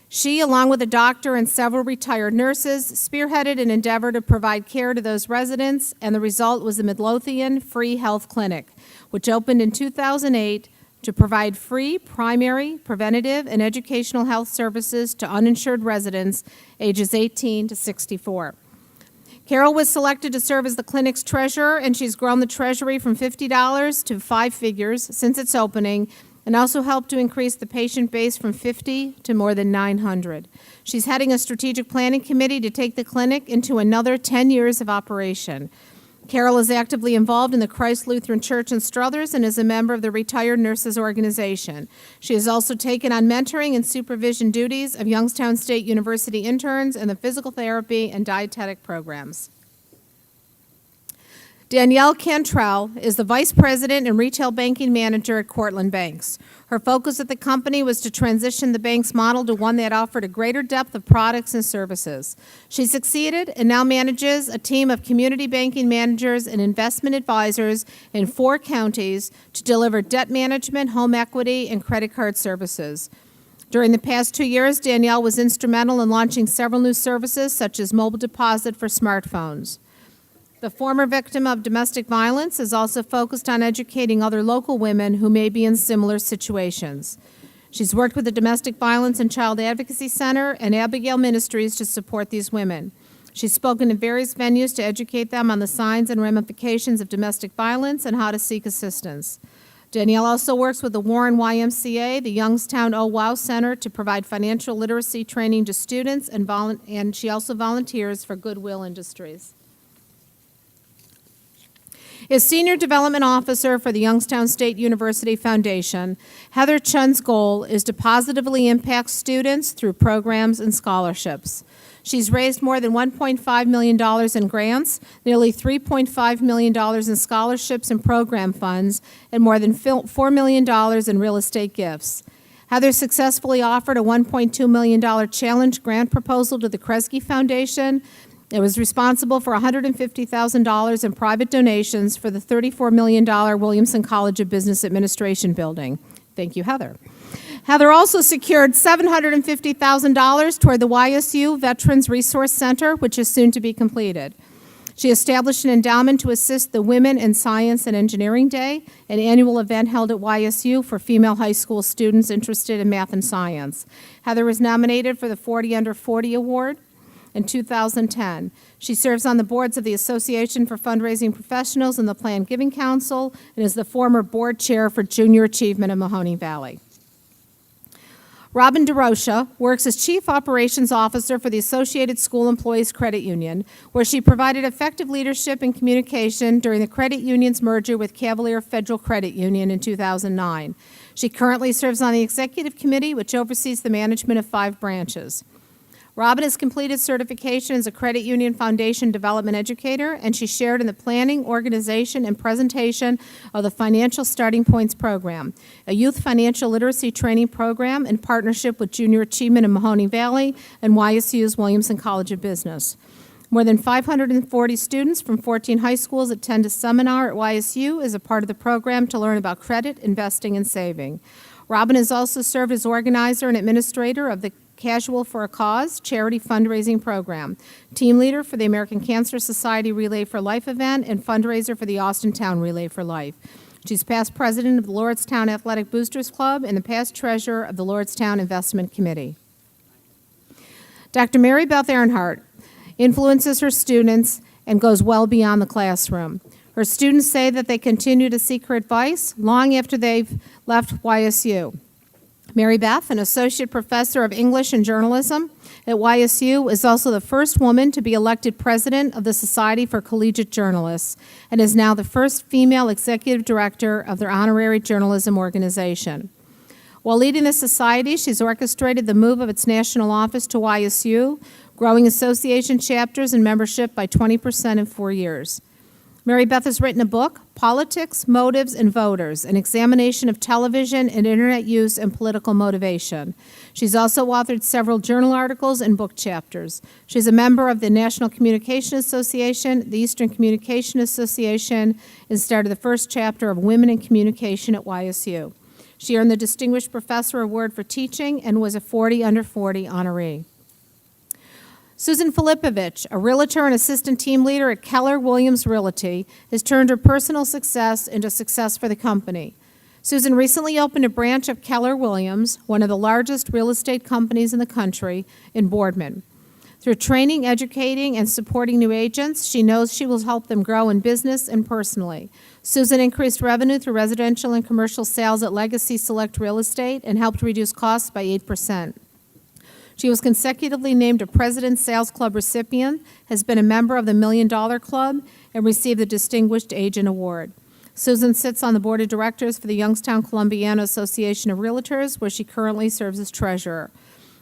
She, along with a doctor and several retired nurses, spearheaded an endeavor to provide care to those residents, and the result was the Midlothian Free Health Clinic, which opened in 2008 to provide free primary, preventative, and educational health services to uninsured residents ages 18 to 64. Carol was selected to serve as the clinic's treasurer, and she's grown the treasury from $50 to 5 figures since its opening, and also helped to increase the patient base from 50 to more than 900. She's heading a strategic planning committee to take the clinic into another 10 years of operation. Carol is actively involved in the Christ Lutheran Church in Struthers and is a member of the Retired Nurses Organization. She has also taken on mentoring and supervision duties of Youngstown State University interns in the physical therapy and dietetic programs. Danielle Cantrell is the Vice President and Retail Banking Manager at Cortland Banks. Her focus at the company was to transition the bank's model to one that offered a greater depth of products and services. She succeeded and now manages a team of community banking managers and investment advisors in 4 counties to deliver debt management, home equity, and credit card services. During the past 2 years, Danielle was instrumental in launching several new services, such as mobile deposit for smartphones. The former victim of domestic violence is also focused on educating other local women who may be in similar situations. She's worked with the Domestic Violence and Child Advocacy Center and Abigail Ministries to support these women. She's spoken in various venues to educate them on the signs and ramifications of domestic violence and how to seek assistance. Danielle also works with the Warren YMCA, the Youngstown OWOW Center, to provide financial literacy training to students, and she also volunteers for Goodwill Industries. As Senior Development Officer for the Youngstown State University Foundation, Heather Chun's goal is to positively impact students through programs and scholarships. She's raised more than $1.5 million in grants, nearly $3.5 million in scholarships and program funds, and more than $4 million in real estate gifts. Heather successfully offered a $1.2 million challenge grant proposal to the Kresge Foundation. It was responsible for $150,000 in private donations for the $34 million Williamson College of Business Administration building. Thank you, Heather. Heather also secured $750,000 toward the YSU Veterans Resource Center, which is soon to be completed. She established an endowment to assist the Women in Science and Engineering Day, an annual event held at YSU for female high school students interested in math and science. Heather was nominated for the 40 Under 40 Award in 2010. She serves on the boards of the Association for Fundraising Professionals and the Planned Giving Council, and is the former board chair for Junior Achievement in Mahoning Valley. Robin DeRocha works as Chief Operations Officer for the Associated School Employees Credit Union, where she provided effective leadership and communication during the credit union's merger with Cavalier Federal Credit Union in 2009. She currently serves on the Executive Committee, which oversees the management of 5 branches. Robin has completed certification as a Credit Union Foundation Development Educator, and she shared in the planning, organization, and presentation of the Financial Starting Points program, a youth financial literacy training program in partnership with Junior Achievement in Mahoning Valley and YSU's Williamson College of Business. More than 540 students from 14 high schools attend a seminar at YSU as a part of the program to learn about credit, investing, and saving. Robin has also served as organizer and administrator of the Casual for a Cause charity fundraising program, team leader for the American Cancer Society Relay for Life event, and fundraiser for the Austintown Relay for Life. She's past president of the Lordstown Athletic Boosters Club and the past treasurer of the Lordstown Investment Committee. Dr. Mary Beth Earnhardt influences her students and goes well beyond the classroom. Her students say that they continue to seek her advice long after they've left YSU. Mary Beth, an associate professor of English and journalism at YSU, is also the first woman to be elected president of the Society for Collegiate Journalists and is now the first female executive director of their honorary journalism organization. While leading the society, she's orchestrated the move of its national office to YSU, growing association chapters and membership by 20% in 4 years. Mary Beth has written a book, Politics, Motives, and Voters, an examination of television and internet use and political motivation. She's also authored several journal articles and book chapters. She's a member of the National Communication Association, the Eastern Communication Association, and started the first chapter of Women in Communication at YSU. She earned the Distinguished Professor Award for Teaching and was a 40 under 40 honoree. Susan Filipovich, a realtor and assistant team leader at Keller Williams Realty, has turned her personal success into success for the company. Susan recently opened a branch of Keller Williams, one of the largest real estate companies in the country, in Boardman. Through training, educating, and supporting new agents, she knows she will help them grow in business and personally. Susan increased revenue through residential and commercial sales at Legacy Select Real Estate and helped reduce costs by 8%. She was consecutively named a President's Sales Club recipient, has been a member of the $1 Million Club, and received the Distinguished Agent Award. Susan sits on the board of directors for the Youngstown Columbiana Association of Realtors, where she currently serves as treasurer.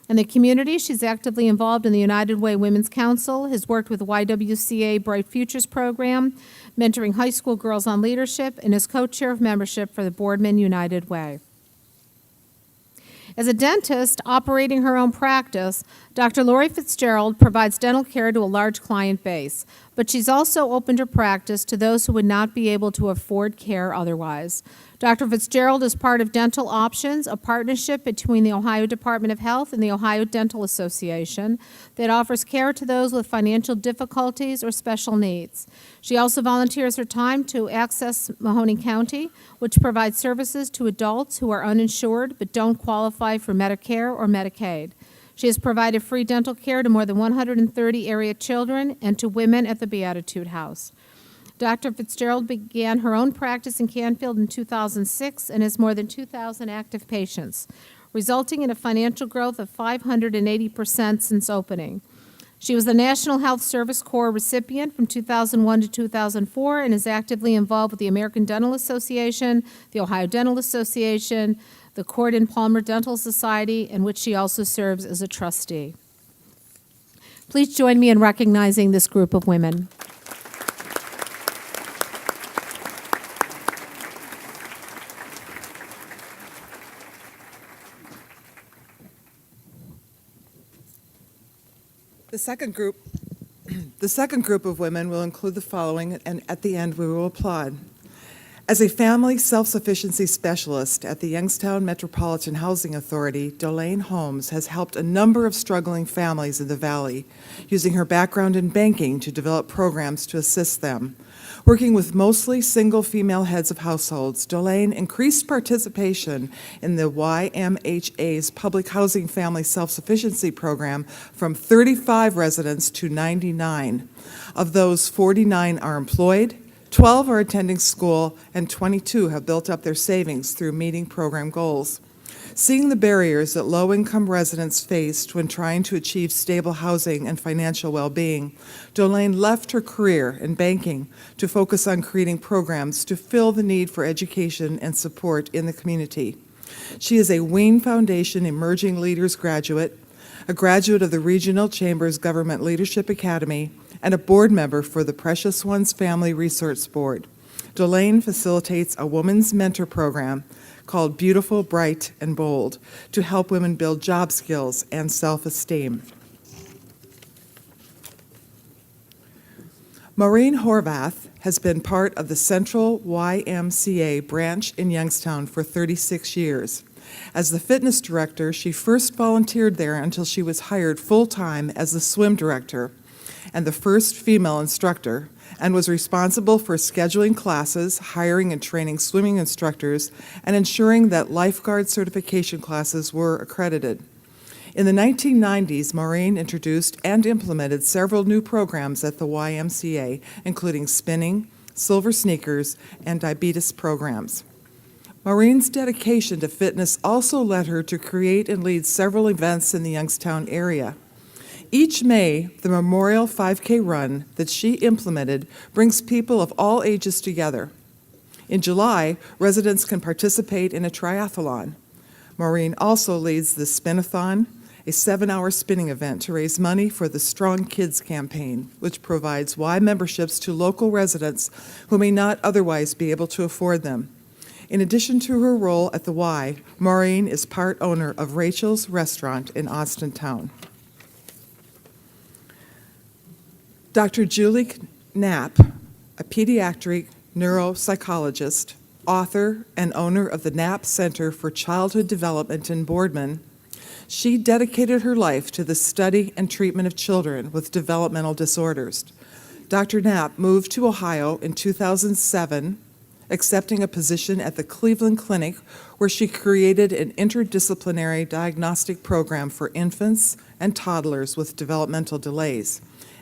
In the community, she's actively involved in the United Way Women's Council, has worked with the YWCA Bright Futures program, mentoring high school girls on leadership, and is co-chair of membership for the Boardman United Way. As a dentist operating her own practice, Dr. Lori Fitzgerald provides dental care to a large client base, but she's also opened her practice to those who would not be able to afford care otherwise. Dr. Fitzgerald is part of Dental Options, a partnership between the Ohio Department of Health and the Ohio Dental Association that offers care to those with financial difficulties or special needs. She also volunteers her time to Access Mahoning County, which provides services to adults who are uninsured but don't qualify for Medicare or Medicaid. She has provided free dental care to more than 130 area children and to women at the Beatitude House. Dr. Fitzgerald began her own practice in Canfield in 2006 and has more than 2,000 active patients, resulting in a financial growth of 580% since opening. She was the National Health Service Corps recipient from 2001 to 2004 and is actively involved with the American Dental Association, the Ohio Dental Association, the Cord and Palmer Dental Society, in which she also serves as a trustee. Please join me in recognizing this group of women. The second group of women will include the following, and at the end we will applaud. As a family self-sufficiency specialist at the Youngstown Metropolitan Housing Authority, Dolane Holmes has helped a number of struggling families in the Valley, using her background in banking to develop programs to assist them. Working with mostly single female heads of households, Dolane increased participation in the YMHA's Public Housing Family Self-Sufficiency Program from 35 residents to 99. Of those, 49 are employed, 12 are attending school, and 22 have built up their savings through meeting program goals. Seeing the barriers that low-income residents faced when trying to achieve stable housing and financial well-being, Dolane left her career in banking to focus on creating programs to fill the need for education and support in the community. She is a Wien Foundation Emerging Leaders graduate, a graduate of the Regional Chamber's Government Leadership Academy, and a board member for the Precious Ones Family Resource Board. Dolane facilitates a women's mentor program called Beautiful, Bright, and Bold to help women build job skills and self-esteem. Maureen Horvath has been part of the Central YMCA branch in Youngstown for 36 years. As the fitness director, she first volunteered there until she was hired full-time as the swim director and the first female instructor, and was responsible for scheduling classes, hiring and training swimming instructors, and ensuring that lifeguard certification classes were accredited. In the 1990s, Maureen introduced and implemented several new programs at the YMCA, including spinning, silver sneakers, and diabetes programs. Maureen's dedication to fitness also led her to create and lead several events in the Youngstown area. Each May, the Memorial 5K run that she implemented brings people of all ages together. In July, residents can participate in a triathlon. Maureen also leads the Spinathon, a 7-hour spinning event to raise money for the Strong Kids campaign, which provides Y memberships to local residents who may not otherwise be able to afford them. In addition to her role at the Y, Maureen is part owner of Rachel's Restaurant in Austintown. Dr. Julie Knapp, a pediatric neuropsychologist, author, and owner of the Knapp Center for Childhood Development in Boardman, she dedicated her life to the study and treatment of children with developmental disorders. Dr. Knapp moved to Ohio in 2007, accepting a position at the Cleveland Clinic, where she created an interdisciplinary diagnostic program for infants and toddlers with developmental delays,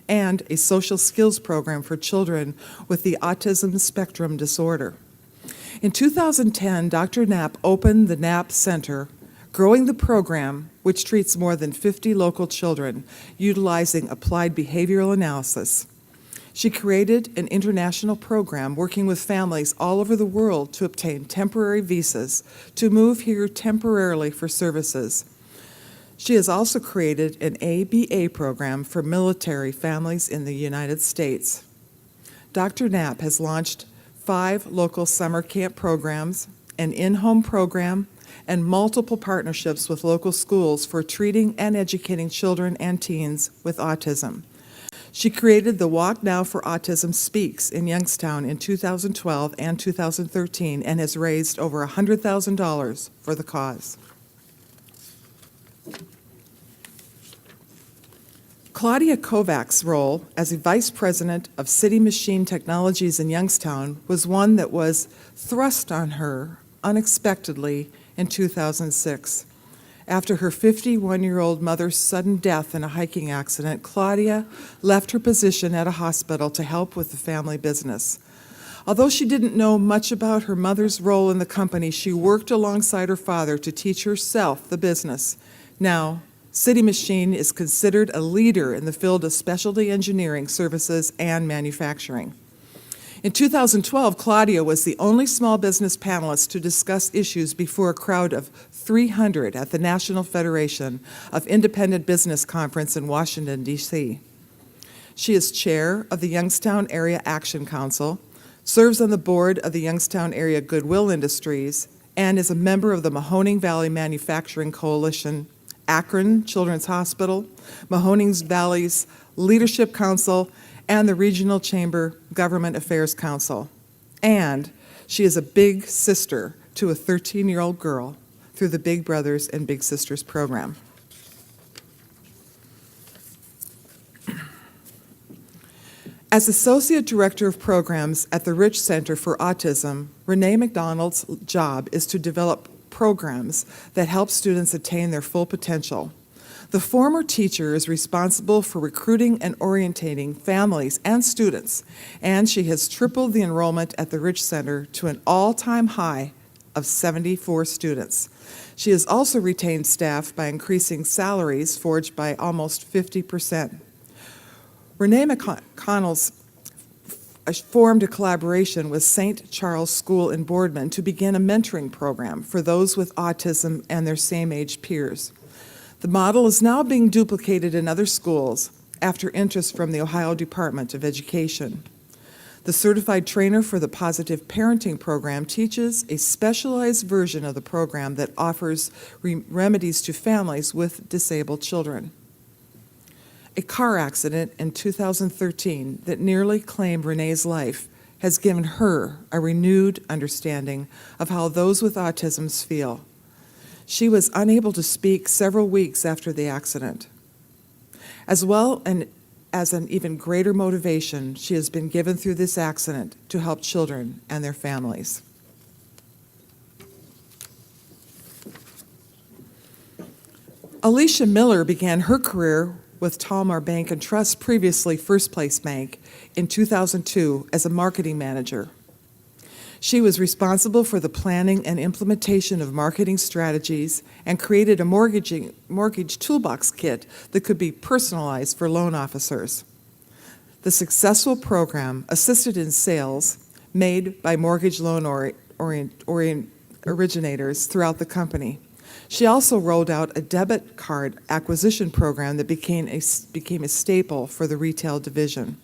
and a social skills program for children with the autism spectrum disorder. In 2010, Dr. Knapp opened the Knapp Center, growing the program, which treats more than 50 local children, utilizing applied behavioral analysis. She created an international program working with families all over the world to obtain temporary visas to move here temporarily for services. She has also created an ABA program for military families in the United States. Dr. Knapp has launched 5 local summer camp programs, an in-home program, and multiple partnerships with local schools for treating and educating children and teens with autism. She created the Walk Now for Autism Speaks in Youngstown in 2012 and 2013 and has raised over $100,000 for the cause. Claudia Kovac's role as a Vice President of City Machine Technologies in Youngstown was one that was thrust on her unexpectedly in 2006. After her 51-year-old mother's sudden death in a hiking accident, Claudia left her position at a hospital to help with the family business. Although she didn't know much about her mother's role in the company, she worked alongside her father to teach herself the business. Now, City Machine is considered a leader in the field of specialty engineering services and manufacturing. In 2012, Claudia was the only small business panelist to discuss issues before a crowd of 300 at the National Federation of Independent Business Conference in Washington, D.C. She is chair of the Youngstown Area Action Council, serves on the board of the Youngstown Area Goodwill Industries, and is a member of the Mahoning Valley Manufacturing Coalition, Akron Children's Hospital, Mahoning Valley's Leadership Council, and the Regional Chamber Government Affairs Council. And she is a big sister to a 13-year-old girl through the Big Brothers and Big Sisters program. As Associate Director of Programs at the Rich Center for Autism, Renee McDonald's job is to develop programs that help students attain their full potential. The former teacher is responsible for recruiting and orientating families and students, and she has tripled the enrollment at the Rich Center to an all-time high of 74 students. She has also retained staff by increasing salaries forged by almost 50%. Renee McConnell's formed a collaboration with St. Charles School in Boardman to begin a mentoring program for those with autism and their same-age peers. The model is now being duplicated in other schools after interest from the Ohio Department of Education. The certified trainer for the Positive Parenting Program teaches a specialized version of the program that offers remedies to families with disabled children. A car accident in 2013 that nearly claimed Renee's life has given her a renewed understanding of how those with autism feel. She was unable to speak several weeks after the accident. As well as an even greater motivation, she has been given through this accident to help children and their families. Alicia Miller began her career with Talmar Bank and Trust, previously First Place Bank, in 2002 as a marketing manager. She was responsible for the planning and implementation of marketing strategies and created a mortgage toolbox kit that could be personalized for loan officers. The successful program assisted in sales made by mortgage loan originators throughout the company. She also rolled out a debit card acquisition program that became a staple for the retail division.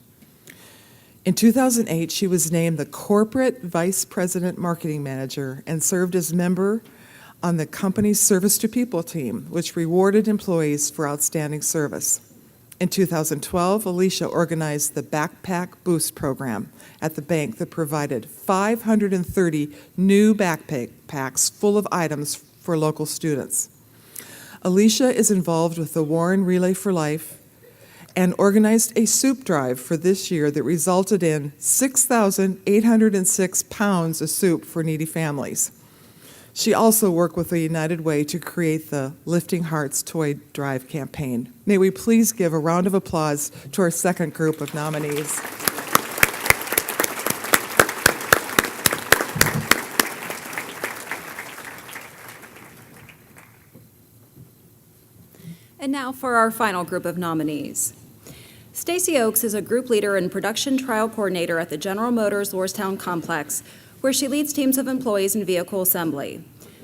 In 2008, she was named the Corporate Vice President Marketing Manager and served as member on the company's Service to People team, which rewarded employees for outstanding service. In 2012, Alicia organized the Backpack Boost program at the bank that provided 530 new backpacks full of items for local students. Alicia is involved with the Warren Relay for Life and organized a soup drive for this year that resulted in 6,806 pounds of soup for needy families. She also worked with the United Way to create the Lifting Hearts Toy Drive campaign. May we please give a round of applause to our second group of nominees. And now for our final group of nominees. Stacy Oakes is a group leader and production trial coordinator at the General Motors Lordstown Complex, where she leads teams of employees in vehicle assembly.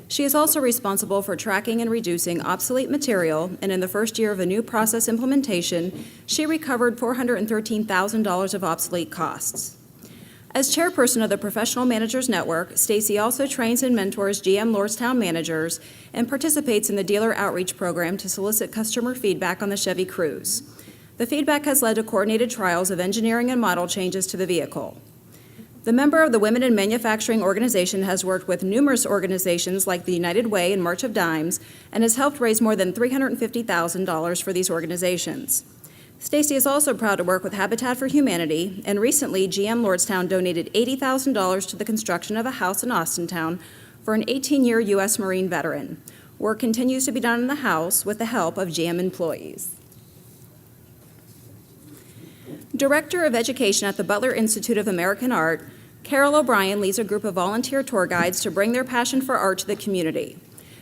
She is also responsible for tracking and reducing obsolete material, and in the first year of a new process implementation, she recovered $413,000 of obsolete costs. As chairperson of the Professional Managers Network, Stacy also trains and mentors GM Lordstown managers and participates in the dealer outreach program to solicit customer feedback on the Chevy Cruze. The feedback has led to coordinated trials of engineering and model changes to the vehicle. The member of the Women in Manufacturing organization has worked with numerous organizations like the United Way and March of Dimes and has helped raise more than $350,000 for these organizations. Stacy is also proud to work with Habitat for Humanity, and recently GM Lordstown donated $80,000 to the construction of a house in Austintown for an 18-year U.S. Marine veteran. Work continues to be done in the house with the help of GM employees. Director of Education at the Butler Institute of American Art, Carol O'Brien leads a group of volunteer tour guides to bring their passion for art to the community.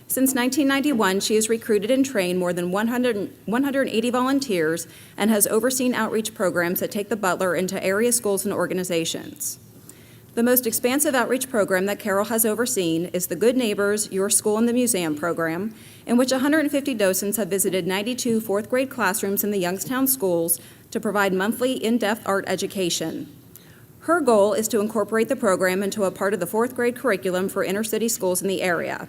Since 1991, she has recruited and trained more than 180 volunteers and has overseen outreach programs that take the Butler into area schools and organizations. The most expansive outreach program that Carol has overseen is the Good Neighbors, Your School in the Museum program, in which 150 docents have visited 92 fourth grade classrooms in the Youngstown schools to provide monthly in-depth art education. Her goal is to incorporate the program into a part of the fourth grade curriculum for inner-city schools in the area.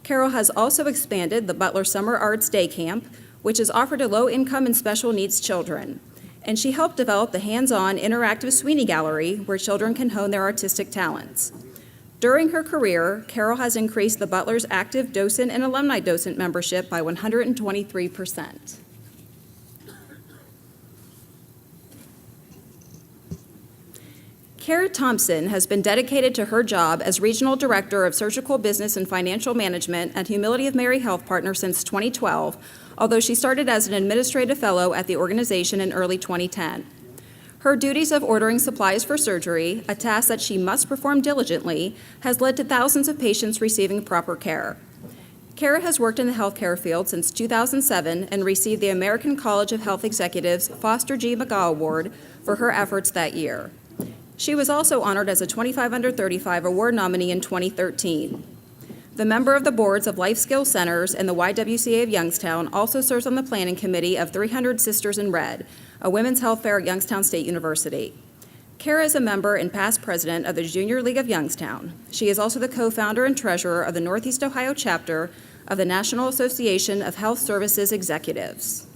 Carol has also expanded the Butler Summer Arts Day Camp, which is offered to low-income and special needs children. And she helped develop the hands-on interactive Sweeney Gallery, where children can hone their artistic talents. During her career, Carol has increased the Butler's active docent and alumni docent membership by 123%. Kara Thompson has been dedicated to her job as Regional Director of Surgical Business and Financial Management at Humility of Mary Health Partner since 2012, although she started as an administrative fellow at the organization in early 2010. Her duties of ordering supplies for surgery, a task that she must perform diligently, has led to thousands of patients receiving proper care. Kara has worked in the healthcare field since 2007 and received the American College of Health Executives Foster G. McGaw Award for her efforts that year. She was also honored as a 25 Under 35 award nominee in 2013. The member of the boards of Life Skills Centers and the YWCA of Youngstown also serves on the planning committee of 300 Sisters in Red, a women's health fair at Youngstown State University. Kara is a member and past president of the Junior League of Youngstown. She is also the co-founder and treasurer of the Northeast Ohio chapter of the National Association of Health Services Executives.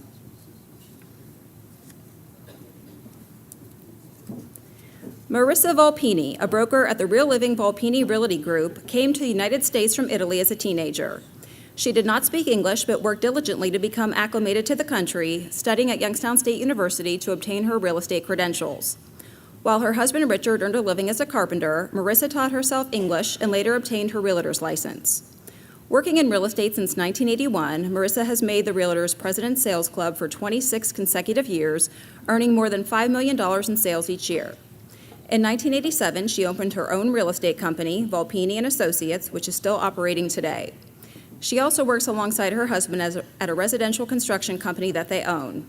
Marissa Volpini, a broker at the Real Living Volpini Realty Group, came to the United States from Italy as a teenager. She did not speak English, but worked diligently to become acclimated to the country, studying at Youngstown State University to obtain her real estate credentials. While her husband Richard earned a living as a carpenter, Marissa taught herself English and later obtained her realtor's license. Working in real estate since 1981, Marissa has made the Realtors President Sales Club for 26 consecutive years, earning more than $5 million in sales each year. In 1987, she opened her own real estate company, Volpini & Associates, which is still operating today. She also works alongside her husband at a residential construction company that they own.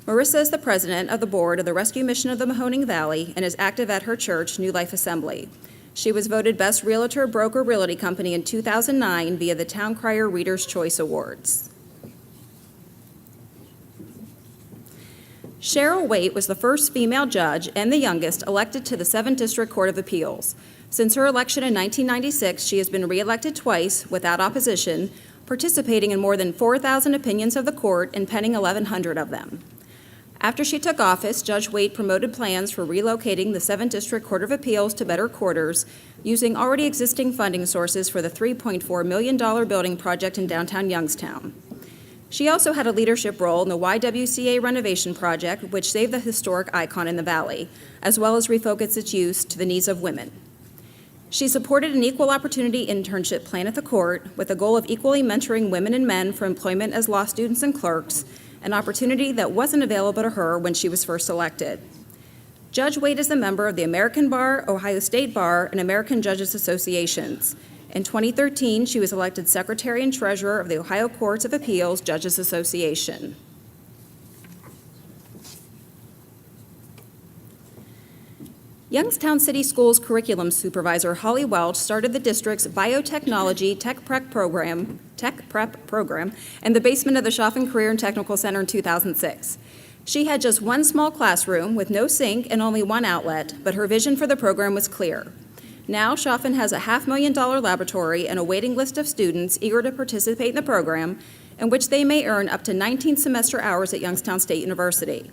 Marissa is the president of the board of the Rescue Mission of the Mahoning Valley and is active at her church, New Life Assembly. She was voted Best Realtor Broker Realty Company in 2009 via the Town Crier Reader's Choice Awards. Cheryl Waite was the first female judge and the youngest elected to the 7th District Court of Appeals. Since her election in 1996, she has been reelected twice without opposition, participating in more than 4,000 opinions of the court and penning 1,100 of them. After she took office, Judge Waite promoted plans for relocating the 7th District Court of Appeals to better quarters, using already existing funding sources for the $3.4 million building project in downtown Youngstown. She also had a leadership role in the YWCA renovation project, which saved the historic icon in the valley, as well as refocused its use to the needs of women. She supported an equal opportunity internship plan at the court with the goal of equally mentoring women and men for employment as law students and clerks, an opportunity that wasn't available to her when she was first elected. Judge Waite is a member of the American Bar, Ohio State Bar, and American Judges Associations. In 2013, she was elected Secretary and Treasurer of the Ohio Courts of Appeals Judges Association. Youngstown City Schools curriculum supervisor Holly Welch started the district's biotechnology tech prep program in the basement of the Chaffin Career and Technical Center in 2006. She had just one small classroom with no sink and only one outlet, but her vision for the program was clear. Now, Chaffin has a $500,000 laboratory and a waiting list of students eager to participate in the program, in which they may earn up to 19 semester hours at Youngstown State University.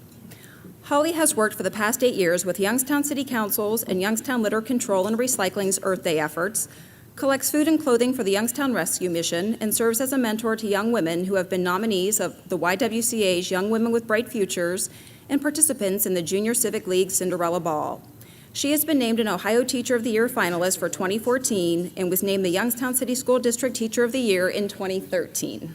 Holly has worked for the past 8 years with Youngstown City Council's and Youngstown Litter Control and Recycling's Earth Day efforts, collects food and clothing for the Youngstown Rescue Mission, and serves as a mentor to young women who have been nominees of the YWCA's Young Women with Bright Futures and participants in the Junior Civic League Cinderella Ball. She has been named an Ohio Teacher of the Year finalist for 2014 and was named the Youngstown City School District Teacher of the Year in 2013.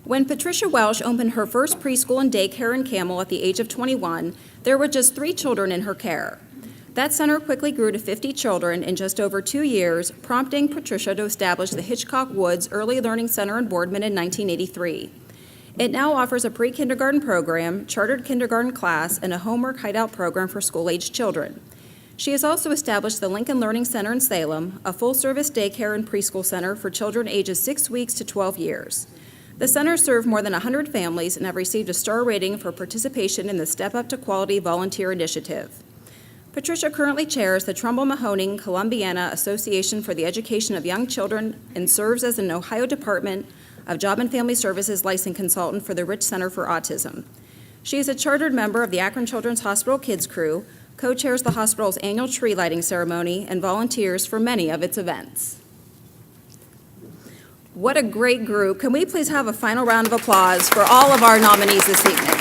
When Patricia Welsh opened her first preschool and daycare in Camel at the age of 21, there were just 3 children in her care. That center quickly grew to 50 children in just over 2 years, prompting Patricia to establish the Hitchcock Woods Early Learning Center in Boardman in 1983. It now offers a pre-kindergarten program, chartered kindergarten class, and a homework hideout program for school-aged children. She has also established the Lincoln Learning Center in Salem, a full-service daycare and preschool center for children ages 6 weeks to 12 years. The center served more than 100 families and have received a star rating for participation in the Step Up to Quality volunteer initiative. Patricia currently chairs the Trumbull-Mahoning Columbiana Association for the Education of Young Children and serves as an Ohio Department of Job and Family Services licensed consultant for the Rich Center for Autism. She is a chartered member of the Akron Children's Hospital Kids Crew, co-chairs the hospital's annual tree lighting ceremony, and volunteers for many of its events. What a great group. Can we please have a final round of applause for all of our nominees this evening?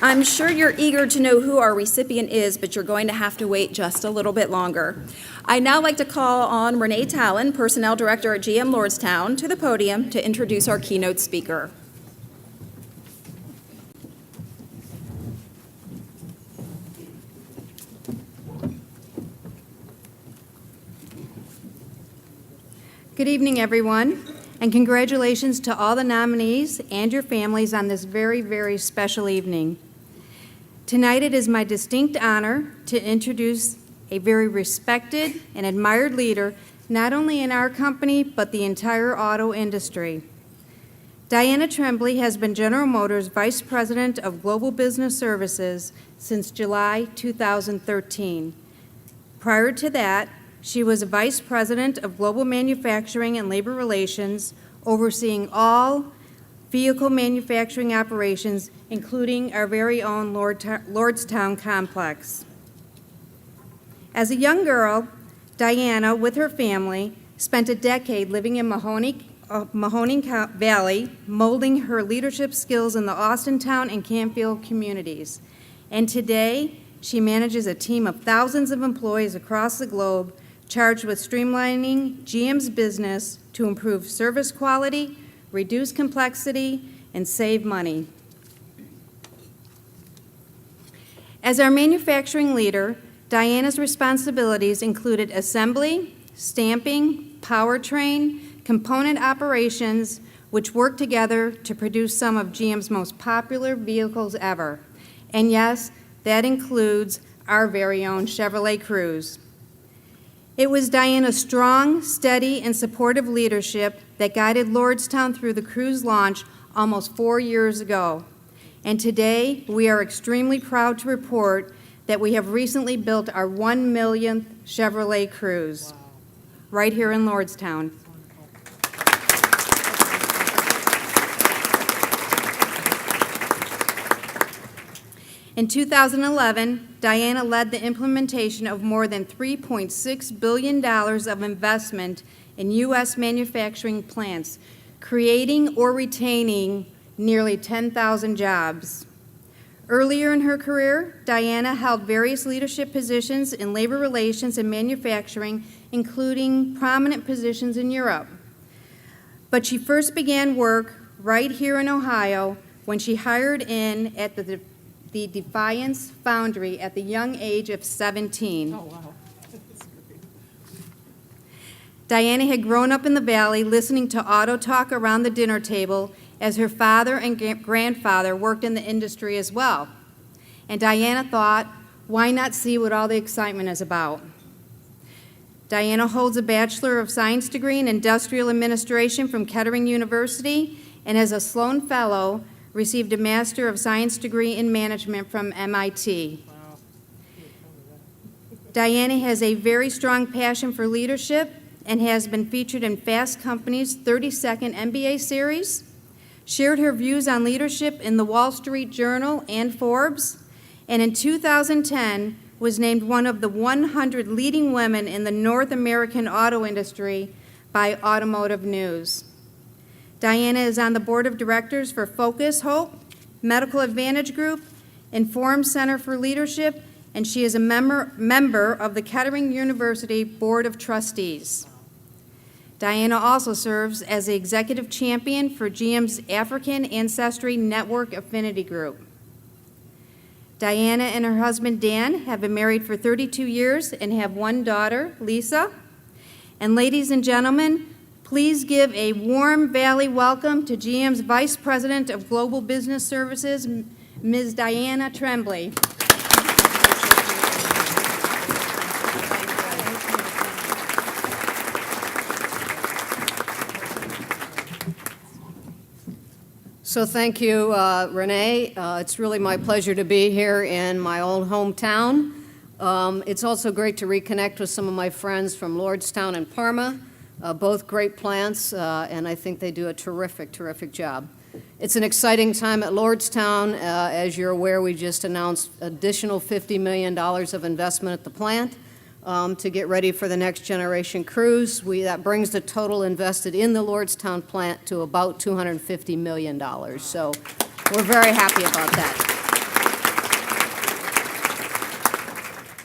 I'm sure you're eager to know who our recipient is, but you're going to have to wait just a little bit longer. I'd now like to call on Renee Talon, Personnel Director at GM Lordstown, to the podium to introduce our keynote speaker. Good evening, everyone, and congratulations to all the nominees and your families on this very, very special evening. Tonight it is my distinct honor to introduce a very respected and admired leader, not only in our company, but the entire auto industry. Diana Tremblay has been General Motors Vice President of Global Business Services since July 2013. Prior to that, she was a vice president of global manufacturing and labor relations, overseeing all vehicle manufacturing operations, including our very own Lordstown complex. As a young girl, Diana, with her family, spent a decade living in Mahoning Valley, molding her leadership skills in the Austintown and Canfield communities. And today, she manages a team of thousands of employees across the globe, charged with streamlining GM's business to improve service quality, reduce complexity, and save money. As our manufacturing leader, Diana's responsibilities included assembly, stamping, powertrain, component operations, which work together to produce some of GM's most popular vehicles ever. And yes, that includes our very own Chevrolet Cruze. It was Diana's strong, steady, and supportive leadership that guided Lordstown through the Cruze launch almost 4 years ago. And today, we are extremely proud to report that we have recently built our 1 millionth Chevrolet Cruze right here in Lordstown. In 2011, Diana led the implementation of more than $3.6 billion of investment in U.S. manufacturing plants, creating or retaining nearly 10,000 jobs. Earlier in her career, Diana held various leadership positions in labor relations and manufacturing, including prominent positions in Europe. But she first began work right here in Ohio when she hired in at the Defiance Foundry at the young age of 17. Oh, wow. Diana had grown up in the Valley listening to auto talk around the dinner table as her father and grandfather worked in the industry as well. And Diana thought, why not see what all the excitement is about? Diana holds a Bachelor of Science degree in Industrial Administration from Kettering University, and as a Sloan Fellow, received a Master of Science degree in Management from MIT. Wow. Diana has a very strong passion for leadership and has been featured in Fast Company's 32nd MBA series, shared her views on leadership in the Wall Street Journal and Forbes, and in 2010 was named one of the 100 leading women in the North American auto industry by Automotive News. Diana is on the board of directors for Focus Hope, Medical Advantage Group, Inform Center for Leadership, and she is a member of the Kettering University Board of Trustees. Diana also serves as the executive champion for GM's African Ancestry Network Affinity Group. Diana and her husband Dan have been married for 32 years and have one daughter, Lisa. And ladies and gentlemen, please give a warm Valley welcome to GM's Vice President of Global Business Services, Ms. Diana Tremblay. So thank you, Renee. It's really my pleasure to be here in my old hometown. It's also great to reconnect with some of my friends from Lordstown and Parma, both great plants, and I think they do a terrific, terrific job. It's an exciting time at Lordstown. As you're aware, we just announced additional $50 million of investment at the plant to get ready for the next generation Cruze. That brings the total invested in the Lordstown plant to about $250 million. So we're very happy about that.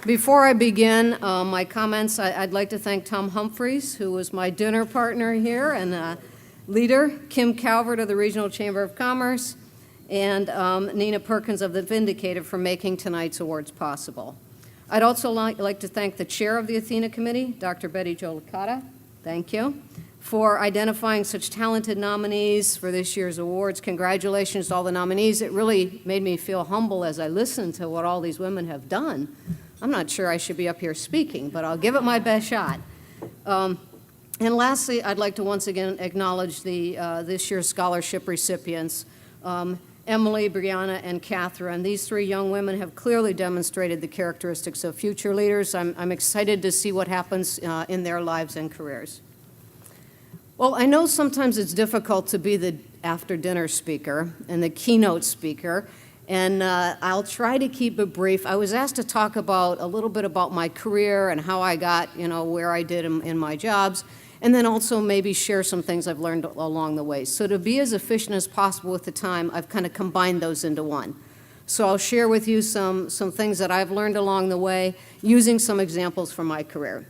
Before I begin my comments, I'd like to thank Tom Humphreys, who was my dinner partner here and leader, Kim Calvert of the Regional Chamber of Commerce, and Nina Perkins of the Vindicator for making tonight's awards possible. I'd also like to thank the chair of the Athena Committee, Dr. Betty Jo Licata, thank you, for identifying such talented nominees for this year's awards. Congratulations to all the nominees. It really made me feel humble as I listened to what all these women have done. I'm not sure I should be up here speaking, but I'll give it my best shot. And lastly, I'd like to once again acknowledge this year's scholarship recipients. Emily, Brianna, and Catherine. These three young women have clearly demonstrated the characteristics of future leaders. I'm excited to see what happens in their lives and careers. Well, I know sometimes it's difficult to be the after-dinner speaker and the keynote speaker, and I'll try to keep it brief. I was asked to talk about a little bit about my career and how I got, where I did in my jobs, and then also maybe share some things I've learned along the way. So to be as efficient as possible with the time, I've kind of combined those into one. So I'll share with you some things that I've learned along the way using some examples from my career.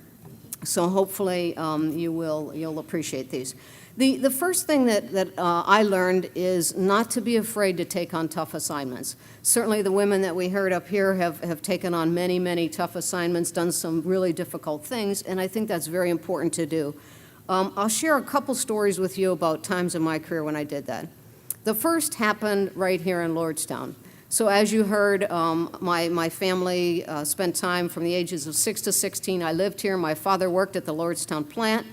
So hopefully you'll appreciate these. The first thing that I learned is not to be afraid to take on tough assignments. Certainly the women that we heard up here have taken on many, many tough assignments, done some really difficult things, and I think that's very important to do. I'll share a couple stories with you about times in my career when I did that. The first happened right here in Lordstown. So as you heard, my family spent time from the ages of 6 to 16. I lived here. My father worked at the Lordstown plant.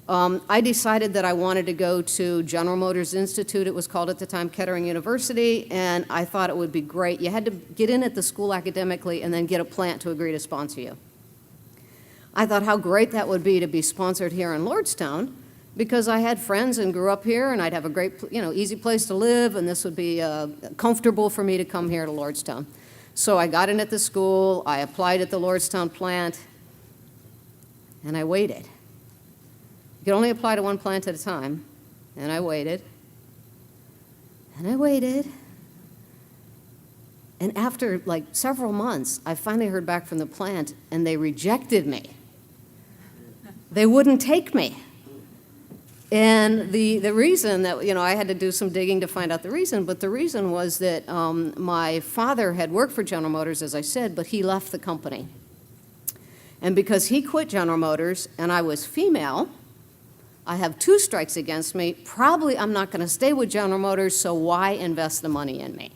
I decided that I wanted to go to General Motors Institute, it was called at the time, Kettering University, and I thought it would be great. You had to get in at the school academically and then get a plant to agree to sponsor you. I thought how great that would be to be sponsored here in Lordstown, because I had friends and grew up here, and I'd have a great, easy place to live, and this would be comfortable for me to come here to Lordstown. So I got in at the school, I applied at the Lordstown plant, and I waited. You could only apply to one plant at a time, and I waited, and I waited. And after like several months, I finally heard back from the plant, and they rejected me. They wouldn't take me. And the reason that, I had to do some digging to find out the reason, but the reason was that my father had worked for General Motors, as I said, but he left the company. And because he quit General Motors and I was female, I have 2 strikes against me. Probably I'm not going to stay with General Motors, so why invest the money in me?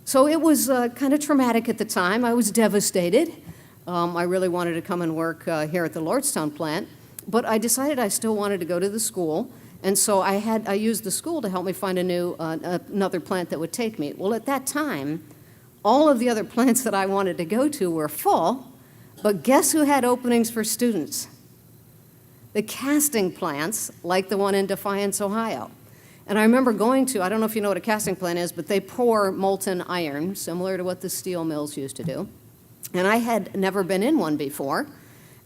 So it was kind of traumatic at the time. I was devastated. I really wanted to come and work here at the Lordstown plant. But I decided I still wanted to go to the school, and so I used the school to help me find another plant that would take me. Well, at that time, all of the other plants that I wanted to go to were full, but guess who had openings for students? The casting plants, like the one in Defiance, Ohio. And I remember going to, I don't know if you know what a casting plant is, but they pour molten iron, similar to what the steel mills used to do. And I had never been in one before.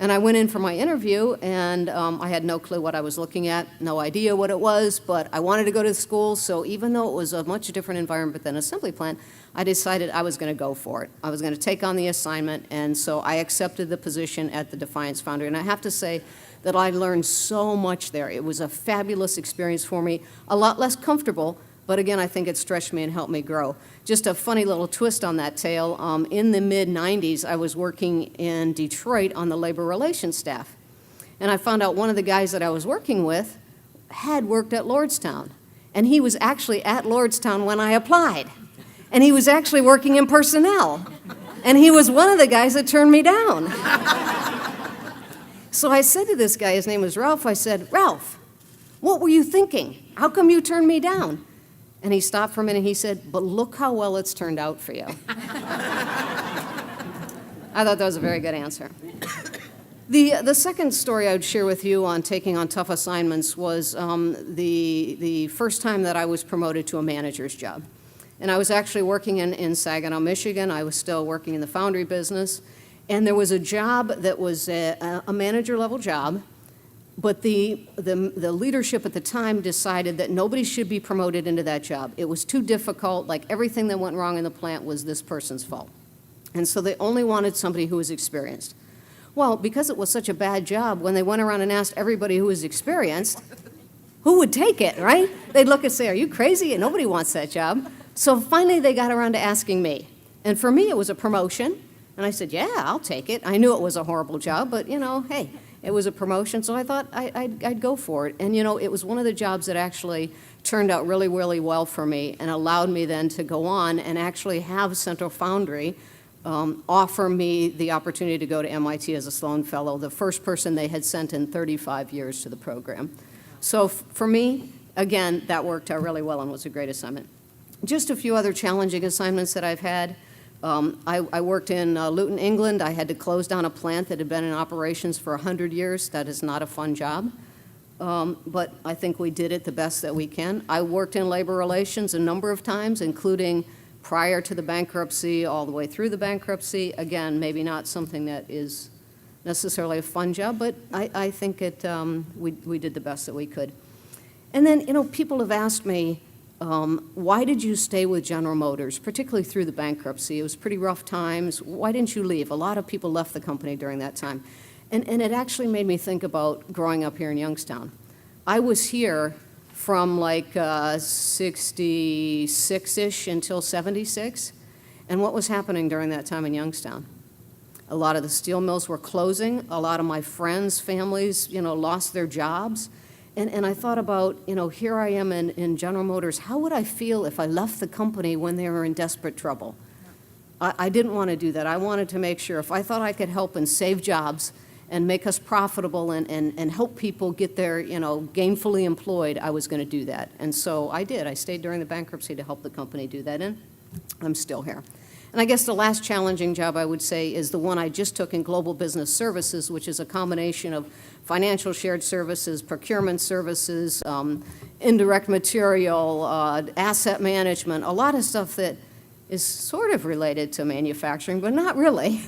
And I went in for my interview, and I had no clue what I was looking at, no idea what it was, but I wanted to go to school, so even though it was a much different environment than an assembly plant, I decided I was going to go for it. I was going to take on the assignment, and so I accepted the position at the Defiance Foundry. And I have to say that I learned so much there. It was a fabulous experience for me, a lot less comfortable, but again, I think it stretched me and helped me grow. Just a funny little twist on that tale. In the mid-'90s, I was working in Detroit on the labor relations staff. And I found out one of the guys that I was working with had worked at Lordstown. And he was actually at Lordstown when I applied. And he was actually working in personnel. And he was one of the guys that turned me down. So I said to this guy, his name was Ralph, I said, "Ralph, what were you thinking? How come you turned me down?" And he stopped for a minute and he said, "But look how well it's turned out for you." I thought that was a very good answer. The second story I would share with you on taking on tough assignments was the first time that I was promoted to a manager's job. And I was actually working in Saginaw, Michigan. I was still working in the foundry business. And there was a job that was a manager-level job, but the leadership at the time decided that nobody should be promoted into that job. It was too difficult. Like, everything that went wrong in the plant was this person's fault. And so they only wanted somebody who was experienced. Well, because it was such a bad job, when they went around and asked everybody who was experienced, who would take it, right? They'd look and say, "Are you crazy?" And nobody wants that job. So finally they got around to asking me. And for me, it was a promotion. And I said, "Yeah, I'll take it." I knew it was a horrible job, but, hey, it was a promotion, so I thought I'd go for it. And, it was one of the jobs that actually turned out really, really well for me and allowed me then to go on and actually have Central Foundry offer me the opportunity to go to MIT as a Sloan Fellow, the first person they had sent in 35 years to the program. So for me, again, that worked out really well and was a great assignment. Just a few other challenging assignments that I've had. I worked in Luton, England. I had to close down a plant that had been in operations for 100 years. That is not a fun job. But I think we did it the best that we can. I worked in labor relations a number of times, including prior to the bankruptcy, all the way through the bankruptcy. Again, maybe not something that is necessarily a fun job, but I think we did the best that we could. And then, people have asked me, why did you stay with General Motors, particularly through the bankruptcy? It was pretty rough times. Why didn't you leave? A lot of people left the company during that time. And it actually made me think about growing up here in Youngstown. I was here from like 66-ish until 76. And what was happening during that time in Youngstown? A lot of the steel mills were closing. A lot of my friends' families, lost their jobs. And I thought about, here I am in General Motors. How would I feel if I left the company when they were in desperate trouble? I didn't want to do that. I wanted to make sure if I thought I could help and save jobs and make us profitable and help people get their, gainfully employed, I was going to do that. And so I did. I stayed during the bankruptcy to help the company do that, and I'm still here. And I guess the last challenging job I would say is the one I just took in Global Business Services, which is a combination of financial shared services, procurement services, indirect material, asset management, a lot of stuff that is sort of related to manufacturing, but not really.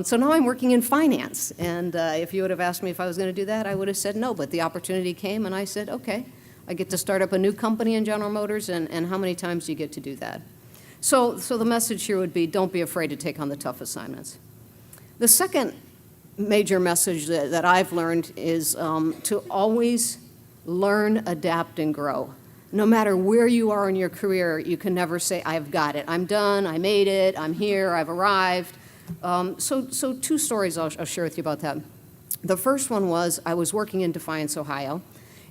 So now I'm working in finance. And if you would have asked me if I was going to do that, I would have said no. But the opportunity came, and I said, okay, I get to start up a new company in General Motors, and how many times do you get to do that? So the message here would be, don't be afraid to take on the tough assignments. The second major message that I've learned is to always learn, adapt, and grow. No matter where you are in your career, you can never say, I've got it, I'm done, I made it, I'm here, I've arrived. So two stories I'll share with you about that. The first one was I was working in Defiance, Ohio.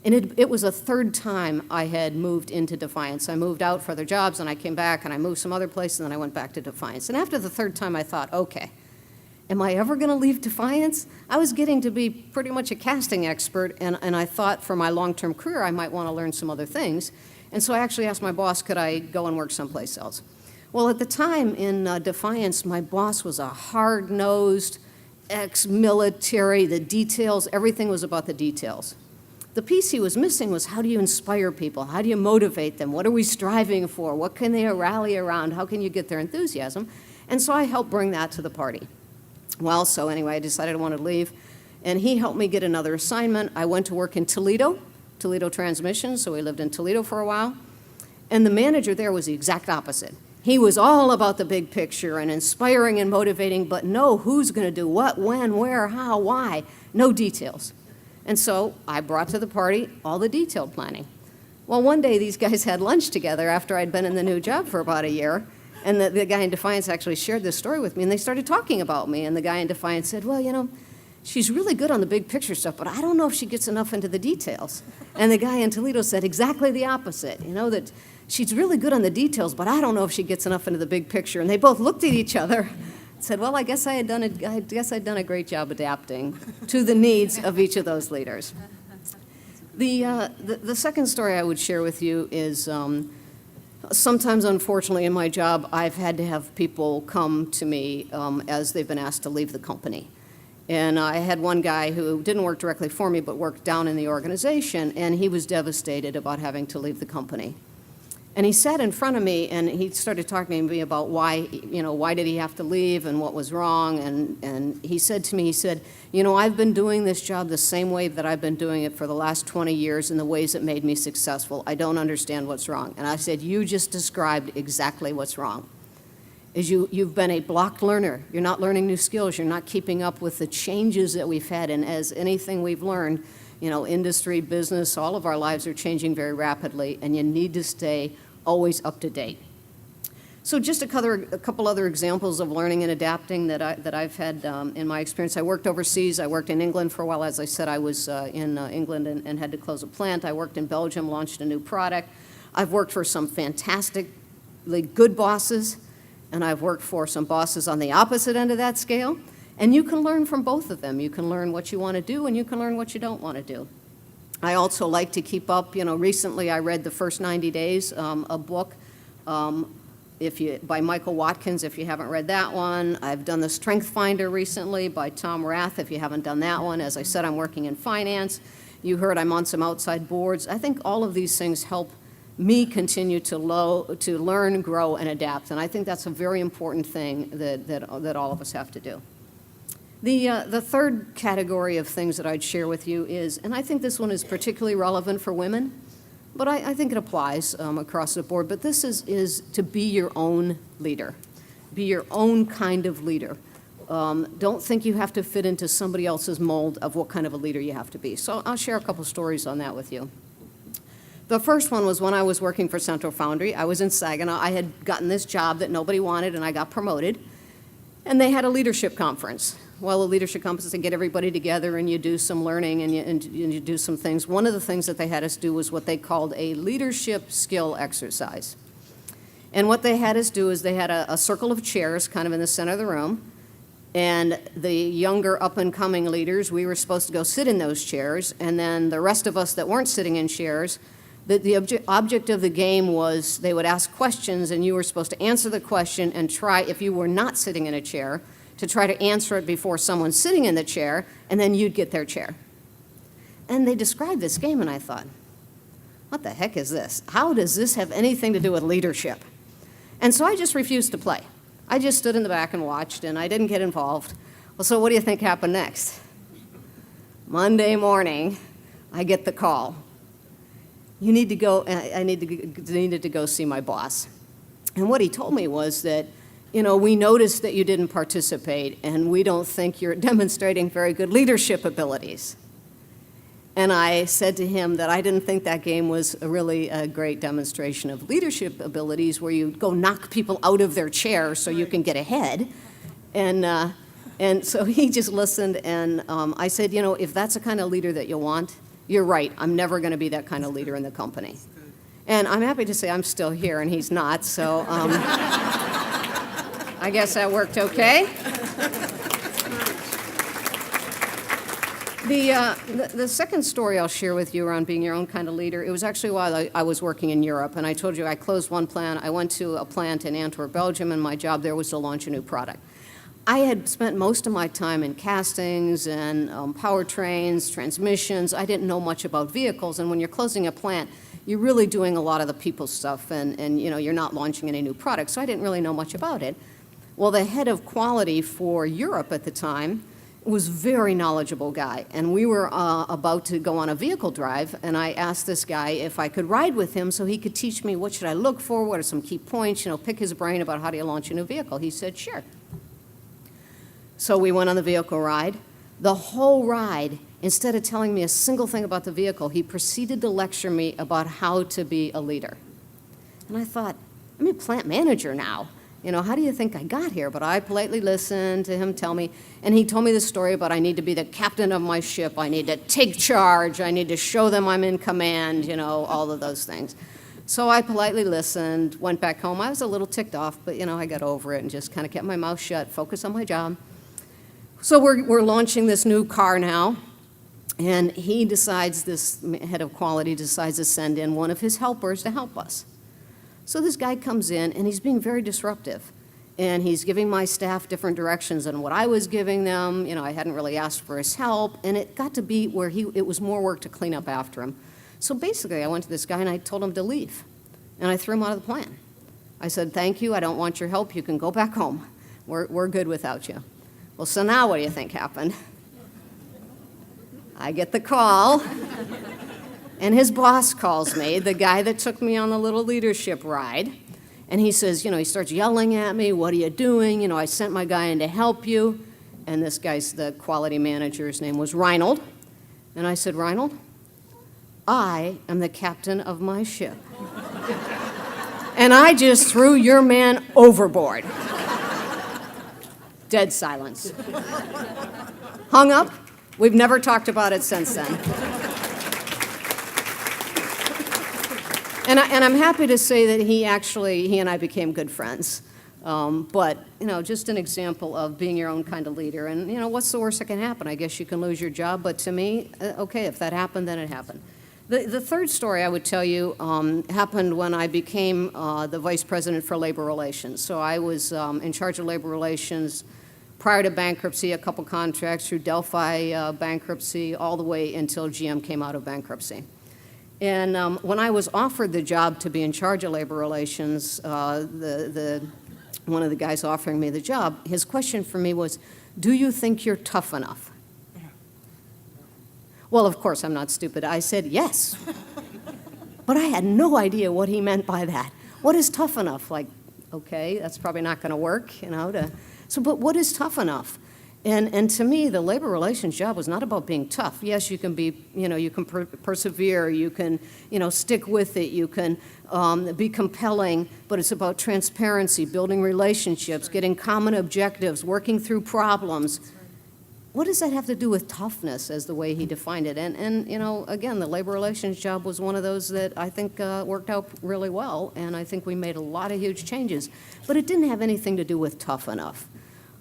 And it was a third time I had moved into Defiance. I moved out for other jobs, and I came back, and I moved some other place, and then I went back to Defiance. And after the third time, I thought, okay, am I ever going to leave Defiance? I was getting to be pretty much a casting expert, and I thought for my long-term career, I might want to learn some other things. And so I actually asked my boss, could I go and work someplace else? Well, at the time in Defiance, my boss was a hard-nosed ex-military. The details, everything was about the details. The piece he was missing was, how do you inspire people? How do you motivate them? What are we striving for? What can they rally around? How can you get their enthusiasm? And so I helped bring that to the party. Well, so anyway, I decided I wanted to leave, and he helped me get another assignment. I went to work in Toledo Transmission, so we lived in Toledo for a while. And the manager there was the exact opposite. He was all about the big picture and inspiring and motivating, but no who's going to do what, when, where, how, why, no details. And so I brought to the party all the detailed planning. Well, one day these guys had lunch together after I'd been in the new job for about a year, and the guy in Defiance actually shared this story with me, and they started talking about me, and the guy in Defiance said, well, she's really good on the big picture stuff, but I don't know if she gets enough into the details. And the guy in Toledo said exactly the opposite, that she's really good on the details, but I don't know if she gets enough into the big picture. And they both looked at each other and said, well, I guess I'd done a great job adapting to the needs of each of those leaders. The second story I would share with you is sometimes, unfortunately, in my job, I've had to have people come to me as they've been asked to leave the company. And I had one guy who didn't work directly for me, but worked down in the organization, and he was devastated about having to leave the company. And he sat in front of me, and he started talking to me about why did he have to leave and what was wrong. And he said to me, I've been doing this job the same way that I've been doing it for the last 20 years in the ways that made me successful. I don't understand what's wrong. And I said, you just described exactly what's wrong. You've been a blocked learner. You're not learning new skills. You're not keeping up with the changes that we've had. And as anything we've learned, industry, business, all of our lives are changing very rapidly, and you need to stay always up to date. So just a couple other examples of learning and adapting that I've had in my experience. I worked overseas. I worked in England for a while. As I said, I was in England and had to close a plant. I worked in Belgium, launched a new product. I've worked for some fantastically good bosses, and I've worked for some bosses on the opposite end of that scale. And you can learn from both of them. You can learn what you want to do, and you can learn what you don't want to do. I also like to keep up. Recently I read The First 90 Days, a book By Michael Watkins, if you haven't read that one. I've done the Strength Finder recently by Tom Rath, if you haven't done that one. As I said, I'm working in finance. You heard I'm on some outside boards. I think all of these things help me continue to learn, grow, and adapt. And I think that's a very important thing that all of us have to do. The third category of things that I'd share with you is, and I think this one is particularly relevant for women, but I think it applies across the board, but this is to be your own leader. Be your own kind of leader. Don't think you have to fit into somebody else's mold of what kind of a leader you have to be. So I'll share a couple stories on that with you. The first one was when I was working for Central Foundry. I was in Saginaw. I had gotten this job that nobody wanted, and I got promoted. And they had a leadership conference. Well, a leadership conference, they get everybody together, and you do some learning, and you do some things. One of the things that they had us do was what they called a leadership skill exercise. And what they had us do is they had a circle of chairs kind of in the center of the room, and the younger up-and-coming leaders, we were supposed to go sit in those chairs, and then the rest of us that weren't sitting in chairs, the object of the game was they would ask questions, and you were supposed to answer the question and try, if you were not sitting in a chair, to try to answer it before someone's sitting in the chair, and then you'd get their chair. And they described this game, and I thought, what the heck is this? How does this have anything to do with leadership? And so I just refused to play. I just stood in the back and watched, and I didn't get involved. Well, so what do you think happened next? Monday morning, I get the call. You need to go, I needed to go see my boss. And what he told me was that, we noticed that you didn't participate, and we don't think you're demonstrating very good leadership abilities. And I said to him that I didn't think that game was really a great demonstration of leadership abilities where you go knock people out of their chairs so you can get ahead. And so he just listened, and I said, if that's the kind of leader that you want, you're right. I'm never going to be that kind of leader in the company. And I'm happy to say I'm still here, and he's not, so I guess that worked okay. The second story I'll share with you around being your own kind of leader, it was actually while I was working in Europe, and I told you I closed one plant. I went to a plant in Antwerp, Belgium, and my job there was to launch a new product. I had spent most of my time in castings and powertrains, transmissions. I didn't know much about vehicles, and when you're closing a plant, you're really doing a lot of the people stuff, and you're not launching any new products, so I didn't really know much about it. Well, the head of quality for Europe at the time was a very knowledgeable guy, and we were about to go on a vehicle drive, and I asked this guy if I could ride with him so he could teach me what should I look for, what are some key points, pick his brain about how do you launch a new vehicle. He said, sure. So we went on the vehicle ride. The whole ride, instead of telling me a single thing about the vehicle, he proceeded to lecture me about how to be a leader. And I thought, I'm a plant manager now. How do you think I got here? But I politely listened to him tell me, and he told me this story about I need to be the captain of my ship, I need to take charge, I need to show them I'm in command, all of those things. So I politely listened, went back home. I was a little ticked off, but I got over it and just kind of kept my mouth shut, focused on my job. So we're launching this new car now, and he decides, this head of quality decides to send in one of his helpers to help us. So this guy comes in, and he's being very disruptive, and he's giving my staff different directions than what I was giving them. I hadn't really asked for his help, and it got to be where it was more work to clean up after him. So basically, I went to this guy, and I told him to leave, and I threw him out of the plant. I said, thank you, I don't want your help, you can go back home. We're good without you. Well, so now what do you think happened? I get the call, and his boss calls me, the guy that took me on the little leadership ride, and he says, he starts yelling at me, what are you doing? I sent my guy in to help you. And this guy's, the quality manager's name was Reinhold. And I said, Reinhold, I am the captain of my ship. And I just threw your man overboard. Dead silence. Hung up. We've never talked about it since then. And I'm happy to say that he and I became good friends. But, just an example of being your own kind of leader. And, what's the worst that can happen? I guess you can lose your job, but to me, okay, if that happened, then it happened. The third story I would tell you happened when I became the Vice President for Labor Relations. So I was in charge of labor relations prior to bankruptcy, a couple contracts through Delphi bankruptcy, all the way until GM came out of bankruptcy. And when I was offered the job to be in charge of labor relations, one of the guys offering me the job, his question for me was, "Do you think you're tough enough?" Well, of course, I'm not stupid. I said yes. But I had no idea what he meant by that. What is tough enough? Like, okay, that's probably not going to work, but what is tough enough? And to me, the labor relations job was not about being tough. Yes, you can be, you can persevere, you can, stick with it, you can be compelling, but it's about transparency, building relationships, getting common objectives, working through problems. What does that have to do with toughness as the way he defined it? And again, the labor relations job was one of those that I think worked out really well, and I think we made a lot of huge changes. But it didn't have anything to do with tough enough.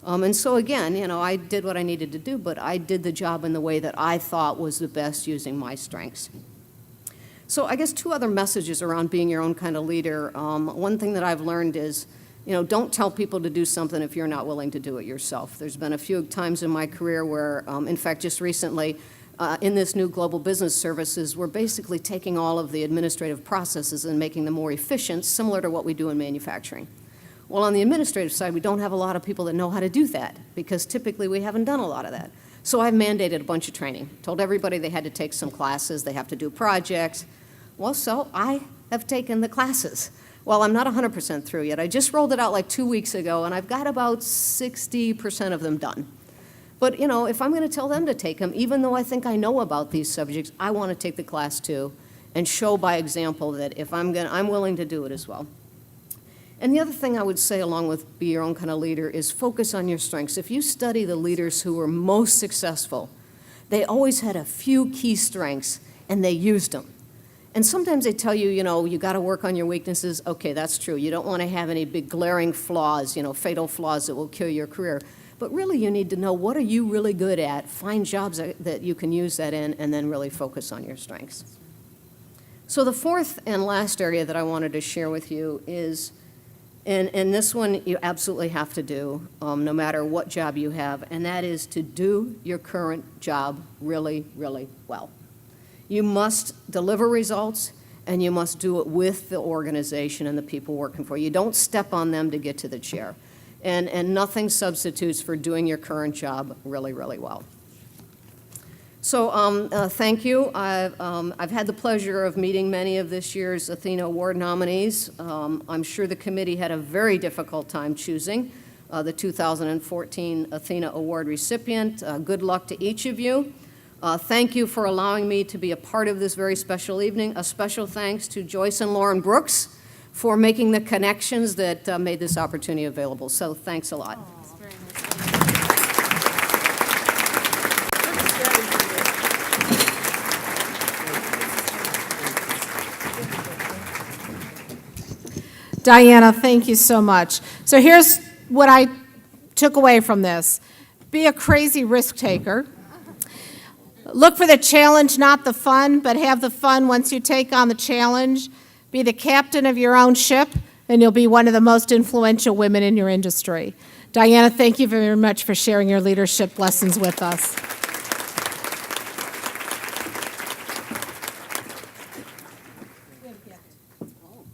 And so again, I did what I needed to do, but I did the job in the way that I thought was the best using my strengths. So I guess two other messages around being your own kind of leader. One thing that I've learned is, don't tell people to do something if you're not willing to do it yourself. There's been a few times in my career where, in fact, just recently, in this new global business services, we're basically taking all of the administrative processes and making them more efficient, similar to what we do in manufacturing. Well, on the administrative side, we don't have a lot of people that know how to do that, because typically we haven't done a lot of that. So I've mandated a bunch of training, told everybody they had to take some classes, they have to do projects. Well, so I have taken the classes. Well, I'm not 100% through yet. I just rolled it out like 2 weeks ago, and I've got about 60% of them done. But, if I'm going to tell them to take them, even though I think I know about these subjects, I want to take the class too and show by example that if I'm willing to do it as well. And the other thing I would say, along with be your own kind of leader, is focus on your strengths. If you study the leaders who were most successful, they always had a few key strengths, and they used them. And sometimes they tell you, you got to work on your weaknesses. Okay, that's true. You don't want to have any big glaring flaws, fatal flaws that will kill your career. But really, you need to know, what are you really good at? Find jobs that you can use that in, and then really focus on your strengths. So the fourth and last area that I wanted to share with you is, and this one you absolutely have to do, no matter what job you have, and that is to do your current job really, really well. You must deliver results, and you must do it with the organization and the people working for you. You don't step on them to get to the chair. And nothing substitutes for doing your current job really, really well. So thank you. I've had the pleasure of meeting many of this year's Athena Award nominees. I'm sure the committee had a very difficult time choosing the 2014 Athena Award recipient. Good luck to each of you. Thank you for allowing me to be a part of this very special evening. A special thanks to Joyce and Lauren Brooks for making the connections that made this opportunity available. So thanks a lot. Diana, thank you so much. So here's what I took away from this. Be a crazy risk taker. Look for the challenge, not the fun, but have the fun once you take on the challenge. Be the captain of your own ship, and you'll be one of the most influential women in your industry. Diana, thank you very much for sharing your leadership lessons with us.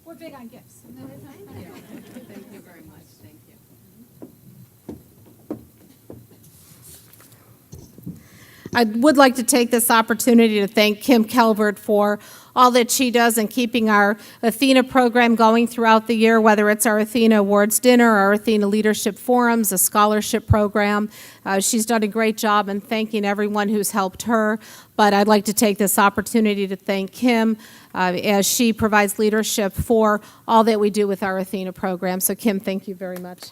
We're big on gifts. Thank you very much. Thank you. I would like to take this opportunity to thank Kim Kelbert for all that she does in keeping our Athena program going throughout the year, whether it's our Athena Awards dinner, our Athena Leadership Forums, a scholarship program. She's done a great job in thanking everyone who's helped her, but I'd like to take this opportunity to thank Kim as she provides leadership for all that we do with our Athena program. So Kim, thank you very much.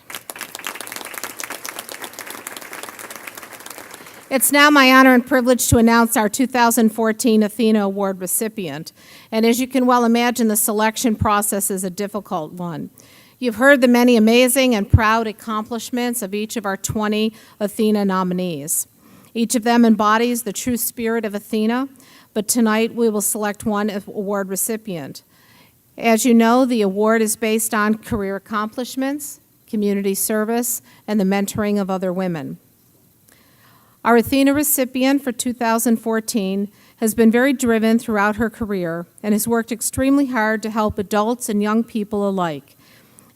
It's now my honor and privilege to announce our 2014 Athena Award recipient. And as you can well imagine, the selection process is a difficult one. You've heard the many amazing and proud accomplishments of each of our 20 Athena nominees. Each of them embodies the true spirit of Athena, but tonight we will select one award recipient. As you know, the award is based on career accomplishments, community service, and the mentoring of other women. Our Athena recipient for 2014 has been very driven throughout her career and has worked extremely hard to help adults and young people alike.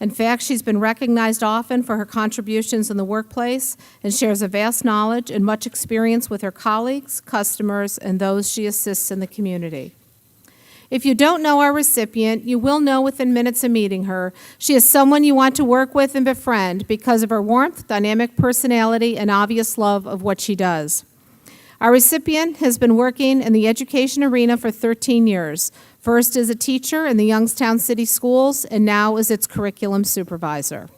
In fact, she's been recognized often for her contributions in the workplace and shares a vast knowledge and much experience with her colleagues, customers, and those she assists in the community. If you don't know our recipient, you will know within minutes of meeting her. She is someone you want to work with and befriend because of her warmth, dynamic personality, and obvious love of what she does. Our recipient has been working in the education arena for 13 years, first as a teacher in the Youngstown City Schools, and now as its curriculum supervisor.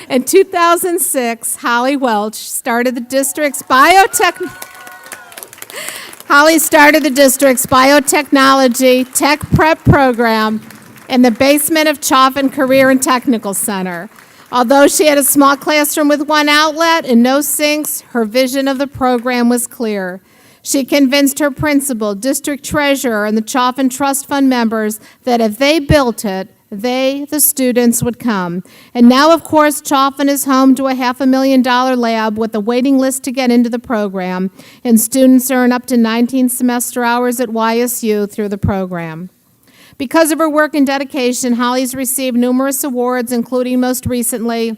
In 2006, Holly Welch started the district's biotechnology tech prep program in the basement of Chaffin Career and Technical Center. Although she had a small classroom with one outlet and no sinks, her vision of the program was clear. She convinced her principal, district treasurer, and the Chaffin Trust Fund members that if they built it, they, the students, would come. And now, of course, Chaffin is home to a $500,000 lab with a waiting list to get into the program, and students earn up to 19 semester hours at YSU through the program. Because of her work and dedication, Holly's received numerous awards, including most recently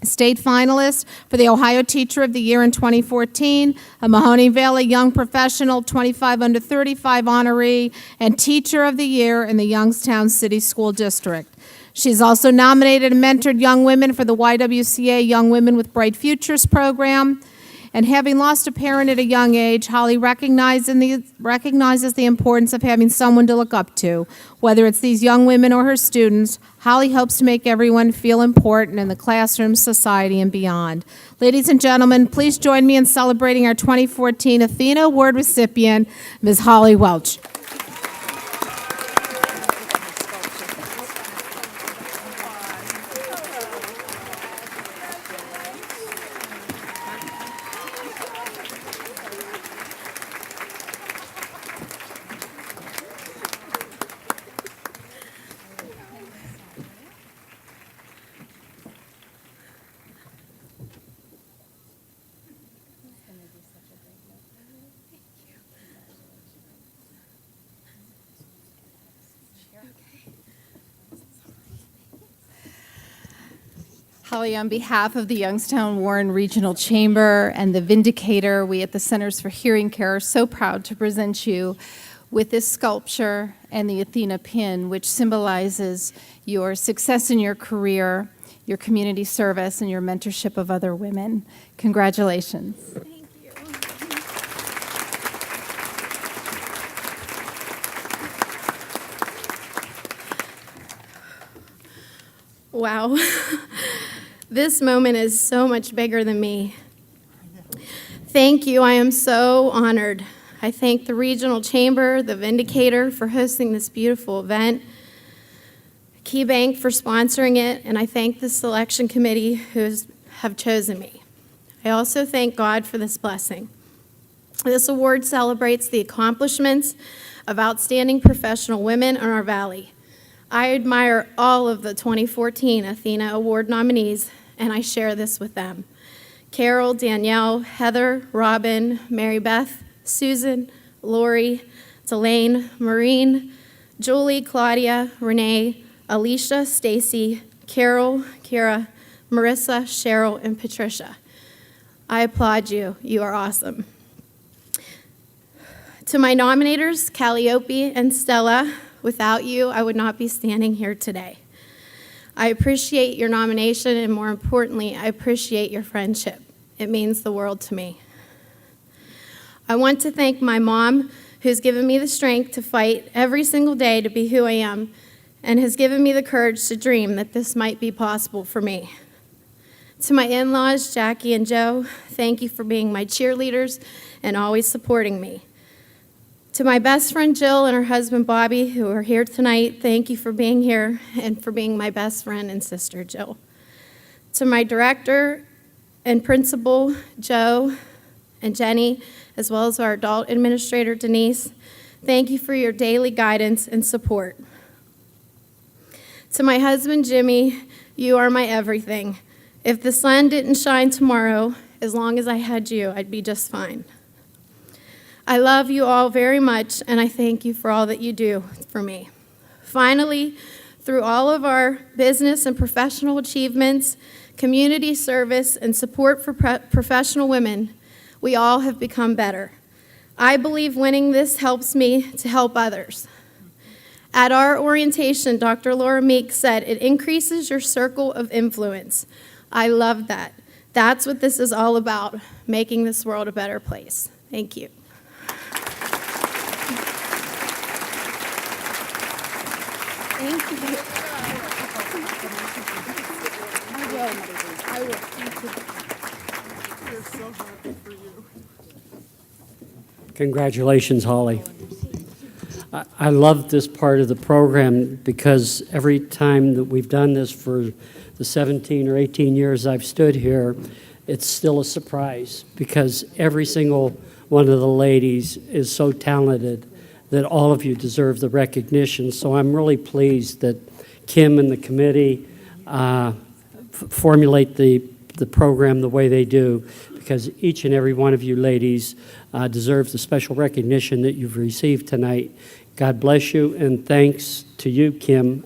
state finalist for the Ohio Teacher of the Year in 2014, a Mahoning Valley Young Professional 25 under 35 honoree, and Teacher of the Year in the Youngstown City School District. She's also nominated and mentored young women for the YWCA Young Women with Bright Futures program. And having lost a parent at a young age, Holly recognizes the importance of having someone to look up to. Whether it's these young women or her students, Holly hopes to make everyone feel important in the classroom, society, and beyond. Ladies and gentlemen, please join me in celebrating our 2014 Athena Award recipient, Ms. Holly Welch. Holly, on behalf of the Youngstown-Warren Regional Chamber and the Vindicator, we at the Centers for Hearing Care are so proud to present you with this sculpture and the Athena pin, which symbolizes your success in your career, your community service, and your mentorship of other women. Congratulations. Thank you. Wow. This moment is so much bigger than me. Thank you. I am so honored. I thank the Regional Chamber, the Vindicator, for hosting this beautiful event, KeyBank for sponsoring it, and I thank the selection committee who have chosen me. I also thank God for this blessing. This award celebrates the accomplishments of outstanding professional women in our valley. I admire all of the 2014 Athena Award nominees, and I share this with them. Carol, Danielle, Heather, Robin, Mary Beth, Susan, Lori, Delane, Maureen, Julie, Claudia, Renee, Alicia, Stacy, Carol, Kira, Marissa, Cheryl, and Patricia. I applaud you. You are awesome. To my nominators, Calliope and Stella, without you, I would not be standing here today. I appreciate your nomination, and more importantly, I appreciate your friendship. It means the world to me. I want to thank my mom, who's given me the strength to fight every single day to be who I am, and has given me the courage to dream that this might be possible for me. To my in-laws, Jackie and Joe, thank you for being my cheerleaders and always supporting me. To my best friend Jill and her husband Bobby, who are here tonight, thank you for being here and for being my best friend and sister, Jill. To my director and principal, Joe and Jenny, as well as our adult administrator, Denise. Thank you for your daily guidance and support. To my husband, Jimmy, you are my everything. If the sun didn't shine tomorrow, as long as I had you, I'd be just fine. I love you all very much, and I thank you for all that you do for me. Finally, through all of our business and professional achievements, community service, and support for professional women, we all have become better. I believe winning this helps me to help others. At our orientation, Dr. Laura Meek said, it increases your circle of influence. I love that. That's what this is all about, making this world a better place. Thank you. Thank you. I will. We're so happy for you. Congratulations, Holly. I love this part of the program because every time that we've done this for the 17 or 18 years I've stood here, it's still a surprise because every single one of the ladies is so talented that all of you deserve the recognition. So I'm really pleased that Kim and the committee formulate the program the way they do, because each and every one of you ladies deserves the special recognition that you've received tonight. God bless you, and thanks to you, Kim.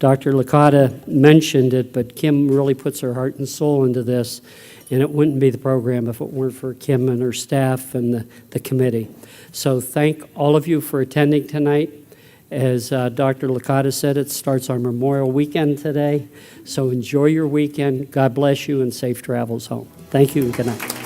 Dr. Licata mentioned it, but Kim really puts her heart and soul into this, and it wouldn't be the program if it weren't for Kim and her staff and the committee. So thank all of you for attending tonight. As Dr. Licata said, it starts our Memorial Weekend today, so enjoy your weekend. God bless you, and safe travels home. Thank you, and good night.